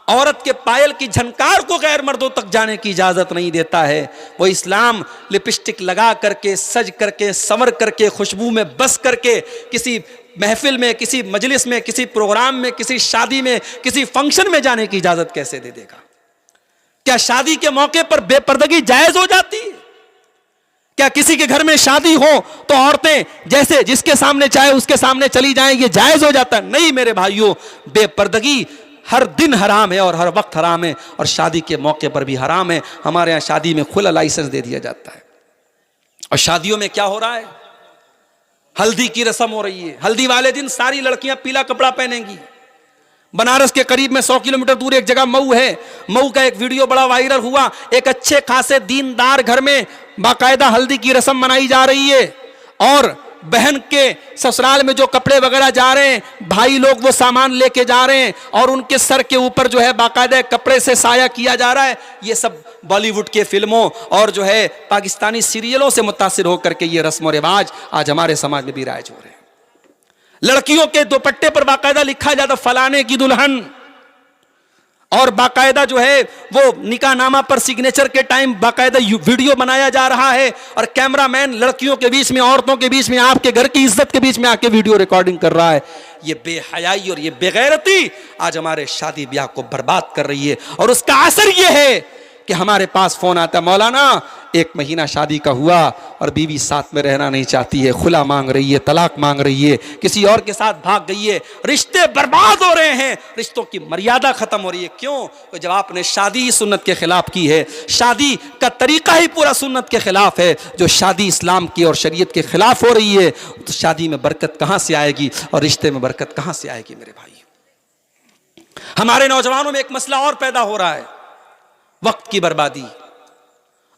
औरत के पायल की झनकार को गैर मर्दों तक जाने की इजाजत नहीं देता है, वो इस्लाम लिपस्टिक लगा करके, सज करके, संवर करके, खुशबू में बस करके किसी महफिल में, किसी मजलिस में, किसी प्रोग्राम में, किसी शादी में, किसी फंक्शन में जाने की इजाजत कैसे दे देगा? क्या शादी के मौके पर बेपर्दगी जायज हो जाती है? क्या किसी के घर में शादी हो तो औरतें जैसे जिसके सामने चाहे उसके सामने चली जाएं, ये जायज हो जाता है? नहीं मेरे भाइयों, बेपर्दगी हर दिन हराम है और हर वक्त हराम है, और शादी के मौके पर भी हराम है। हमारे यहाँ शादी में खुला लाइसेंस दे दिया जाता है। और शादियों में क्या हो रहा है? हल्दी की रस्म हो रही है। हल्दी वाले दिन सारी लड़कियां पीला कपड़ा पहनेंगी। बनारस के करीब में 100 किलोमीटर दूर एक जगह मऊ है। मऊ का एक वीडियो बड़ा वायरल हुआ। एक अच्छे खासे दीनदार घर में बाकायदा हल्दी की रस्म मनाई जा रही है, और बहन के ससुराल में जो कपड़े वगैरह जा रहे हैं, भाई लोग वो सामान लेके जा रहे हैं, और उनके सर के ऊपर जो है बाकायदा कपड़े से साया किया जा रहा है। ये सब बॉलीवुड के फिल्मों और जो है पाकिस्तानी सीरियलों से मुतासिर होकर के ये रस्म और रिवाज आज हमारे समाज में भी राइज हो रहे हैं। लड़कियों के दुपट्टे पर बाकायदा लिखा जाता फलाने की दुल्हन, और बाकायदा जो है वो निकाहनामा पर सिग्नेचर के टाइम बाकायदा वीडियो बनाया जा रहा है, और कैमरामैन लड़कियों के बीच में, औरतों के बीच में, आपके घर की इज्जत के बीच में आके वीडियो रिकॉर्डिंग कर रहा है। ये बेहयाई और ये बेगैरती आज हमारे शादी ब्याह को बर्बाद कर रही है। और उसका असर ये है कि हमारे पास फोन आता है, मौलाना 1 महीना शादी का हुआ और बीवी साथ में रहना नहीं चाहती है, खुला मांग रही है, तलाक मांग रही है, किसी और के साथ भाग गई है, रिश्ते बर्बाद हो रहे हैं, रिश्तों की मर्यादा खत्म हो रही है। क्यों? तो जब आपने शादी ही सुन्नत के खिलाफ की है, शादी का तरीका ही पूरा सुन्नत के खिलाफ है, जो शादी इस्लाम की और शरीयत के खिलाफ हो रही है, तो शादी में बरकत कहां से आएगी और रिश्ते में बरकत कहां से आएगी? मेरे भाई, हमारे नौजवानों में एक मसला और पैदा हो रहा है, वक्त की बर्बादी।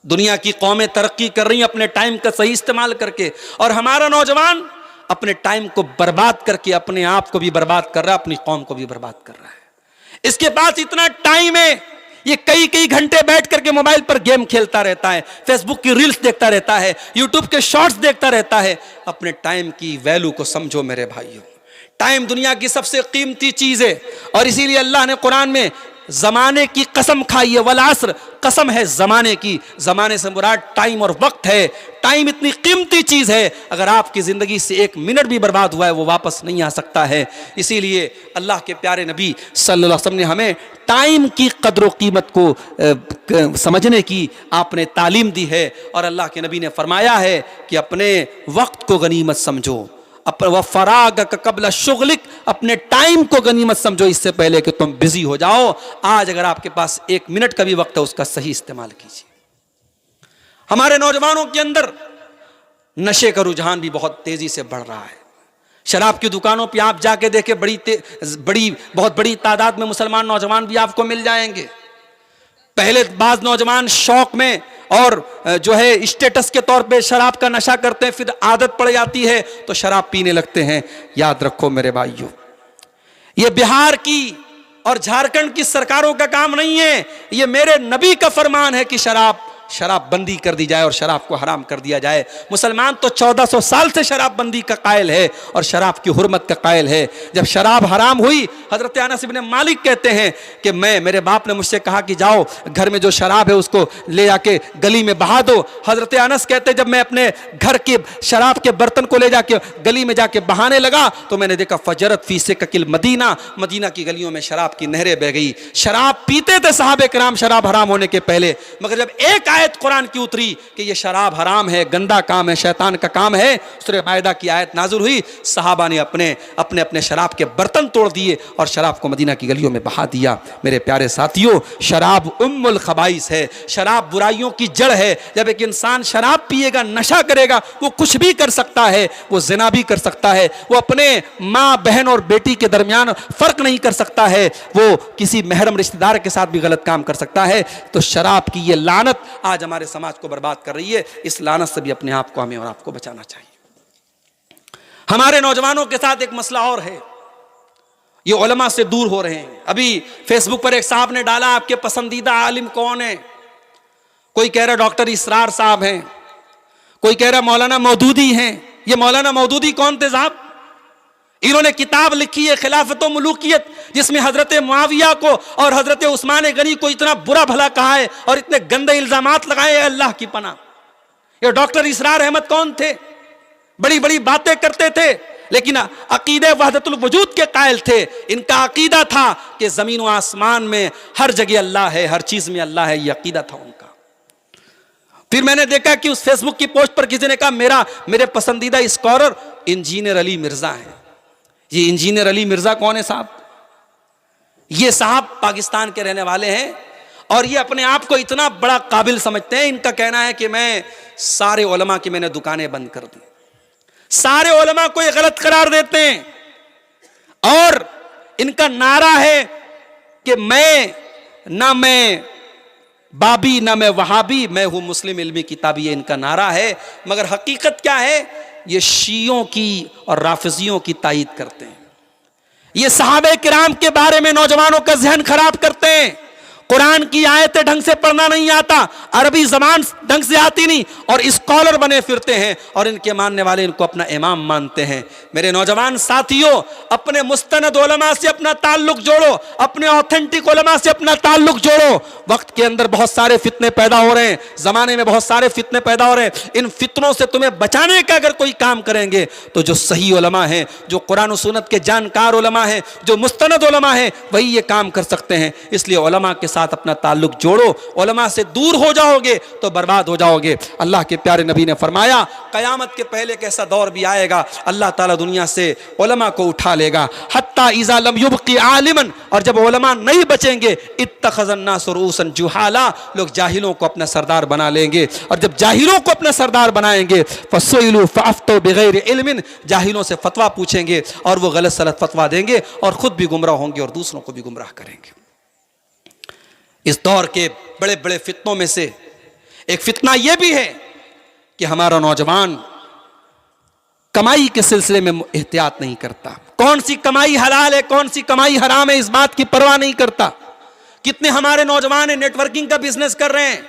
दुनिया की कौमें तरक्की कर रही हैं अपने टाइम का सही इस्तेमाल करके, और हमारा नौजवान अपने टाइम को बर्बाद करके अपने आप को भी बर्बाद कर रहा है, अपनी कौम को भी बर्बाद कर रहा है। इसके पास इतना टाइम है, ये कई कई घंटे बैठ करके मोबाइल पर गेम खेलता रहता है, फेसबुक की रील्स देखता रहता है, यूट्यूब के शॉर्ट्स देखता रहता है। अपने टाइम की वैल्यू को समझो मेरे भाइयों। टाइम दुनिया की सबसे कीमती चीज है, और इसीलिए अल्लाह ने कुरान में जमाने की कसम खाई है, वल अस्र, कसम है जमाने की। जमाने से मुराद टाइम और वक्त है। टाइम इतनी कीमती चीज है, अगर आपकी जिंदगी से 1 मिनट भी बर्बाद हुआ है वो वापस नहीं आ सकता है। इसीलिए अल्लाह के प्यारे नबी सल्लल्लाहु अलैहि वसल्लम ने हमें टाइम की कद्र फकीमत को समझने की आपने तालीम दी है, और अल्लाह के नबी ने फरमाया है कि अपने वक्त को गनीमत समझो, फराग कबला शुगलिक, अपने टाइम को गनीमत समझो इससे पहले कि तुम बिजी हो जाओ। आज अगर आपके पास 1 मिनट का भी वक्त है, उसका सही इस्तेमाल कीजिए। हमारे नौजवानों के अंदर नशे का रुझान भी बहुत तेजी से बढ़ रहा है। शराब की दुकानों पे आप जाके देखें, बहुत बड़ी तादाद में मुसलमान नौजवान भी आपको मिल जाएंगे। पहले बाज नौजवान शौक में और जो है स्टेटस के तौर पे शराब का नशा करते हैं, फिर आदत पड़ जाती है तो शराब पीने लगते हैं। याद रखो मेरे भाइयों, ये बिहार की और झारखंड की सरकारों का काम नहीं है, ये मेरे नबी का फरमान है कि शराब बंदी कर दी जाए और शराब को हराम कर दिया जाए। मुसलमान तो 1400 साल से शराब बंदी का कायल है और शराब की हुर्मत का कायल है। जब शराब हराम हुई, हजरत अनस इब्ने मालिक कहते हैं कि मेरे बाप ने मुझसे कहा कि जाओ घर में जो शराब है उसको ले जाके गली में बहा दो। हजरत अनस कहते हैं जब मैं अपने घर के शराब के बर्तन को ले जाके गली में जाके बहाने लगा तो मैंने देखा फजरत फी सिककिल मदीना, मदीना की गलियों में शराब की नहरें बह गई। शराब पीते थे सहाबे किराम शराब हराम होने के पहले, मगर जब एक आयत कुरान की उतरी कि ये शराब हराम है, गंदा काम है, शैतान का काम है, सूरह मायदा की आयत नाज़िल हुई, सहाबा ने अपने शराब के बर्तन तोड़ दिए और शराब को मदीना की गलियों में बहा दिया। मेरे प्यारे साथियों, शराब उम्मुल खबाइस है, शराब बुराइयों की जड़ है। जब एक इंसान शराब पिएगा, नशा करेगा, वो कुछ भी कर सकता है, वो जिना भी कर सकता है, वो अपने माँ बहन और बेटी के दरमियान फर्क नहीं कर सकता है, वो किसी महरम रिश्तेदार के साथ भी गलत काम कर सकता है। तो शराब की ये लानत आज हमारे समाज को बर्बाद कर रही है। इस लानत से भी अपने आप को, हमें और आपको बचाना चाहिए। हमारे नौजवानों के साथ एक मसला और है, ये उलमा से दूर हो रहे हैं। अभी फेसबुक पर एक साहब ने डाला, आपके पसंदीदा आलिम कौन है? कोई कह रहा डॉक्टर इसरार साहब हैं, कोई कह रहा मौलाना मौदूदी हैं। ये मौलाना मौदूदी कौन थे साहब? इन्होंने किताब लिखी है खिलाफत व मुलूकियत, जिसमें हजरत मुआविया को और हजरत उस्मान गनी को इतना बुरा भला कहा है और इतने गंदे इल्जामात लगाए हैं, अल्लाह की पनाह। ये डॉक्टर इसरार अहमद कौन थे? बड़ी बड़ी बातें करते थे, लेकिन अकीदे वहदतुल वजूद के कायल थे। इनका अकीदा था कि जमीन व आसमान में हर जगह अल्लाह है, हर चीज में अल्लाह है, यह अकीदा था उनका। फिर मैंने देखा कि उस फेसबुक की पोस्ट पर किसी ने कहा मेरे पसंदीदा स्कॉलर इंजीनियर अली मिर्जा है। ये इंजीनियर अली मिर्जा कौन है साहब? ये साहब पाकिस्तान के रहने वाले हैं और ये अपने आप को इतना बड़ा काबिल समझते हैं। इनका कहना है कि मैं सारे उलमा की मैंने दुकानें बंद कर दी। सारे उलमा को ये गलत करार देते हैं और इनका नारा है कि मैं बाबी ना मैं वहाबी, मैं हूं मुस्लिम इल्मी किताबी, ये इनका नारा है। मगर हकीकत क्या है? ये शियों की और राफिजियों की तायीद करते हैं। ये सहाबे किराम के बारे में नौजवानों का जहन खराब करते हैं। कुरान की आयतें ढंग से पढ़ना नहीं आता, अरबी जबान ढंग से आती नहीं, और स्कॉलर बने फिरते हैं और इनके मानने वाले इनको अपना इमाम मानते हैं। मेरे नौजवान साथियों, अपने मुस्तनद उलमा से अपना ताल्लुक जोड़ो, अपने ऑथेंटिक उलमा से अपना ताल्लुक जोड़ो। वक्त के अंदर बहुत सारे फितने पैदा हो रहे हैं, जमाने में बहुत सारे फितने पैदा हो रहे हैं। इन फितनों से तुम्हें बचाने का अगर कोई काम करेंगे तो जो सही उलमा है, जो कुरान और सुन्नत के जानकार उलमा है, जो मुस्तनद उलमा है, वही ये काम कर सकते हैं। इसलिए उलमा के साथ अपना ताल्लुक जोड़ो। उलमा से दूर हो जाओगे तो बर्बाद हो जाओगे। अल्लाह के प्यारे नबी ने फरमाया, कयामत के पहले एक ऐसा दौर भी आएगा, अल्लाह ताला दुनिया से उलमा को उठा लेगा। हत्ता इज़ा लम युबकी आलिमन, और जब उलमा नहीं बचेंगे, इत्तखज़न नास रूसन जुहाला, लोग जाहिलों को अपना सरदार बना लेंगे। और जब जाहिलों को अपना सरदार बनाएंगे, फसुइलु फअफ्तु बिगैर इल्मिन, जाहिलों से फतवा पूछेंगे और वो गलत सलत फतवा देंगे और खुद भी गुमराह होंगे और दूसरों को भी गुमराह करेंगे। इस दौर के बड़े बड़े फितनों में से एक फितना यह भी है कि हमारा नौजवान कमाई के सिलसिले में एहतियात नहीं करता। कौन सी कमाई हलाल है, कौन सी कमाई हराम है, इस बात की परवाह नहीं करता। कितने हमारे नौजवान नेटवर्किंग का बिजनेस कर रहे हैं,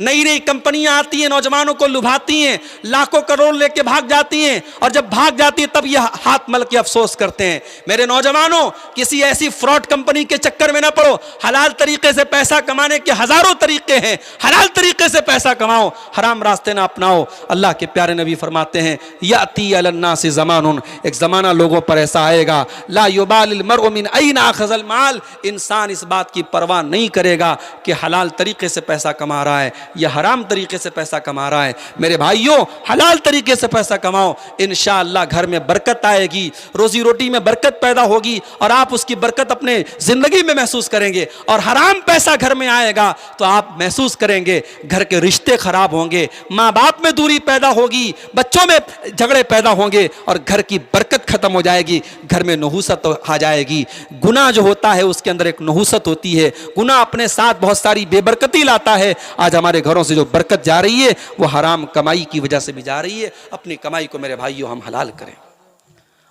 नई नई कंपनियां आती हैं, नौजवानों को लुभाती हैं, लाखों करोड़ लेके भाग जाती हैं, और जब भाग जाती है तब यह हाथ मल के अफसोस करते हैं। मेरे नौजवानों, किसी ऐसी फ्रॉड कंपनी के चक्कर में ना पड़ो। हलाल तरीके से पैसा कमाने के हजारों तरीके हैं, हलाल तरीके से पैसा कमाओ, हराम रास्ते ना अपनाओ। अल्लाह के प्यारे नबी फरमाते हैं, याती अलन्नास ज़मानुन, एक ज़माना लोगों पर ऐसा आएगा, ला युबालिल मर्उ मिन ऐना अख़ज़ल माल, इंसान इस बात की परवाह नहीं करेगा कि हलाल तरीके से पैसा कमा रहा है यह हराम तरीके से पैसा कमा रहा है। मेरे भाइयों, हलाल तरीके से पैसा कमाओ, इंशाअल्लाह घर में बरकत आएगी, रोजी रोटी में बरकत पैदा होगी और आप उसकी बरकत अपने जिंदगी में महसूस करेंगे। और हराम पैसा घर में आएगा तो आप महसूस करेंगे घर के रिश्ते खराब होंगे, माँ बाप में दूरी पैदा होगी, बच्चों में झगड़े पैदा होंगे और घर की बरकत खत्म हो जाएगी, घर में नहुसत आ जाएगी। गुनाह जो होता है उसके अंदर एक नहुसत होती है, गुनाह अपने साथ बहुत सारी बेबरकती लाता है। आज हमारे घरों से जो बरकत जा रही है वो हराम कमाई की वजह से भी जा रही है। अपनी कमाई को मेरे भाइयों हम हलाल करें।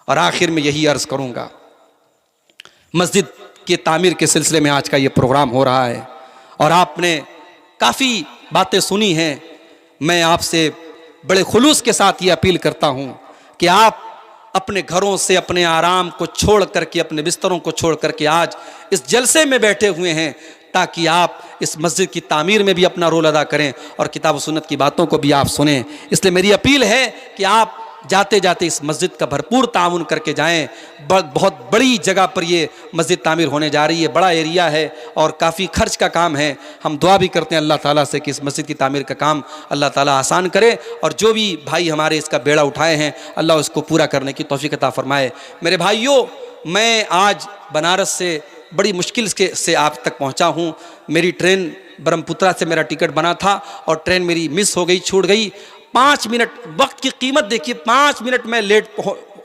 और आखिर में यही अर्ज करूंगा, मस्जिद की तामीर के सिलसिले में आज का ये प्रोग्राम हो रहा है और आपने काफ़ी बातें सुनी हैं। मैं आपसे बड़े खुलूस के साथ ये अपील करता हूं कि आप अपने घरों से अपने आराम को छोड़ करके, अपने बिस्तरों को छोड़ करके आज इस जलसे में बैठे हुए हैं ताकि आप इस मस्जिद की तामीर में भी अपना रोल अदा करें और किताब सुन्नत की बातों को भी आप सुनें। इसलिए मेरी अपील है कि आप जाते जाते इस मस्जिद का भरपूर ताउन करके जाएं। बहुत बड़ी जगह पर ये मस्जिद तामीर होने जा रही है, बड़ा एरिया है और काफ़ी खर्च का काम है। हम दुआ भी करते हैं अल्लाह ताला से कि इस मस्जिद की तामीर का काम अल्लाह ताला आसान करे और जो भी भाई हमारे इसका बेड़ा उठाए हैं अल्लाह उसको पूरा करने की तौफीक अता फरमाए। मेरे भाइयों, मैं आज बनारस से बड़ी मुश्किल से आप तक पहुँचा हूँ। मेरी ट्रेन ब्रह्मपुत्रा से मेरा टिकट बना था और ट्रेन मेरी मिस हो गई, छूट गई। 5 मिनट, वक्त की कीमत देखिए, 5 मिनट में लेट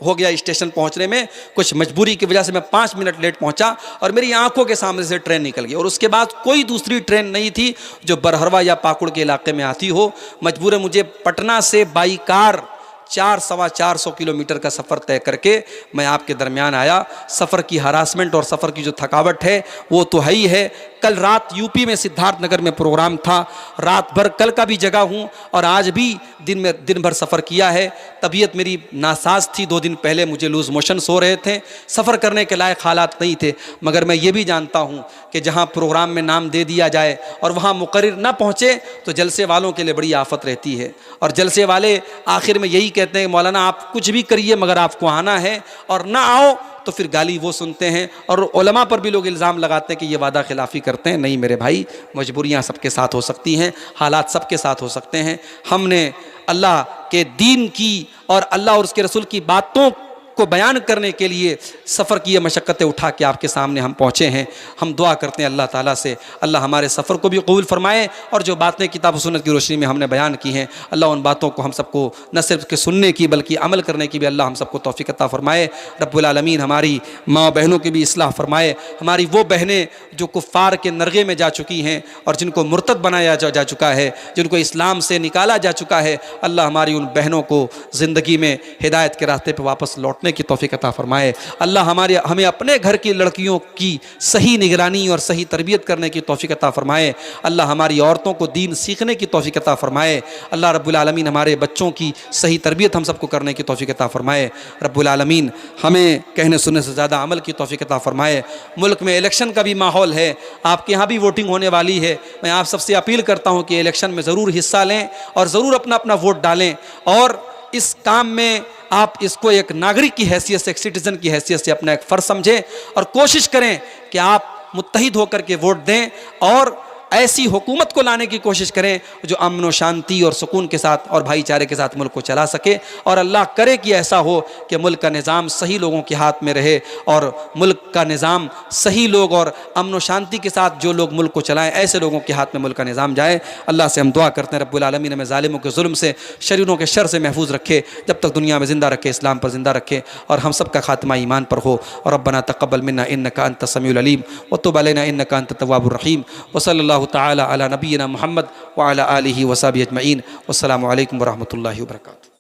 हो गया स्टेशन पहुंचने में। कुछ मजबूरी की वजह से मैं 5 मिनट लेट पहुंचा और मेरी आंखों के सामने से ट्रेन निकल गई और उसके बाद कोई दूसरी ट्रेन नहीं थी जो बरहरवा या पाकुड़ के इलाके में आती हो। मजबूरन मुझे पटना से बाई कार 400-450 किलोमीटर का सफ़र तय करके मैं आपके दरमियान आया। सफ़र की हरासमेंट और सफ़र की जो थकावट है वो तो है ही है। कल रात यूपी में सिद्धार्थनगर में प्रोग्राम था, रात भर कल का भी जगा हूँ और आज भी दिन भर सफ़र किया है। तबीयत मेरी नासाज थी, 2 दिन पहले मुझे लूज़ मोशंस हो रहे थे, सफ़र करने के लायक हालात नहीं थे। मगर मैं ये भी जानता हूँ कि जहाँ प्रोग्राम में नाम दे दिया जाए और वहाँ मुकर्रिर ना पहुँचे तो जलसे वालों के लिए बड़ी आफत रहती है। और जलसे वाले आखिर में यही कहते हैं कि मौलाना आप कुछ भी करिए मगर आपको आना है, और ना आओ तो फिर गाली वो सुनते हैं। और उलमा पर भी लोग इल्ज़ाम लगाते हैं कि ये वादा खिलाफ़ी करते हैं। नहीं मेरे भाई, मजबूरियाँ सबके साथ हो सकती हैं, हालात सबके साथ हो सकते हैं। हमने अल्लाह के दीन की और अल्लाह और उसके रसूल की बातों को बयान करने के लिए सफ़र की ये मशक्क़तें उठा के आपके सामने हम पहुँचे हैं। हम दुआ करते हैं अल्लाह ताला से अल्लाह हमारे सफ़र को भी कबूल फरमाए और जो बातें किताब व सुन्नत की रोशनी में हमने बयान की हैं अल्लाह उन बातों को हम सबको न सिर्फ के सुनने की बल्कि अमल करने की भी अल्लाह हम सबको तौफीक अता फरमाए। रब्बुल आलमीन हमारी माँ बहनों की भी इस्लाह फरमाए। हमारी वो बहनें जो कुफ़ार के नरगे में जा चुकी हैं और जिनको मुर्तद बनाया जा चुका है, जिनको इस्लाम से निकाला जा चुका है, अल्लाह हमारी उन बहनों को ज़िंदगी में हिदायत के रास्ते पर वापस लौटने की तौफीक अता फरमाए। अल्लाह हमें अपने घर की लड़कियों की सही निगरानी और सही तरबियत करने की तौफीक अता फरमाए। अल्लाह हमारी औरतों को दीन सीखने की तौफीक अता फरमाए। अल्लाह रब्बुल आलमीन हमारे बच्चों की सही तरबियत हम सबको करने की तौफीक अता फरमाए। रब्बुल आलमीन हमें कहने सुनने से ज़्यादा अमल की तौफीक अता फरमाए। मुल्क में इलेक्शन का भी माहौल है, आपके यहाँ भी वोटिंग होने वाली है। मैं आप सबसे अपील करता हूँ कि इलेक्शन में ज़रूर हिस्सा लें और ज़रूर अपना अपना वोट डालें और इस काम में आप इसको एक नागरिक की हैसियत से, एक सिटीज़न की हैसियत से अपना एक फ़र्ज समझें और कोशिश करें कि आप मुत्तहिद होकर के वोट दें और ऐसी हुकूमत को लाने की कोशिश करें जो अमन व शांति और सुकून के साथ और भाईचारे के साथ मुल्क को चला सके। और अल्लाह करे कि ऐसा हो कि मुल्क का निज़ाम सही लोगों के हाथ में रहे और मुल्क का निज़ाम सही लोग और अमन व शांति के साथ जो लोग मुल्क को चलाएं ऐसे लोगों के हाथ में मुल्क का निज़ाम जाए। अल्लाह से हम दुआ करते हैं रब्बुल आलमीन हमें ज़ालिमों के जुल्म से, शरीरों के शर से महफूज रखे, जब तक दुनिया में ज़िंदा रखे, इस्लाम पर ज़िंदा रखे और हम सब का खात्मा ईमान पर हो। और रब्बना तक़ब्बल मिन्ना इन्नका अन्ता समीउल अलीम व तुब अलैना इन्नका अन्ता तव्वाबुर रहीम व सल्लल्लाहु ताला अला नबीना मुहम्मद व अला आलिहि व सहाबिहि अजमईन। वस्सलामु अलैकुम व रहमतुल्लाहि व बरकातुहू।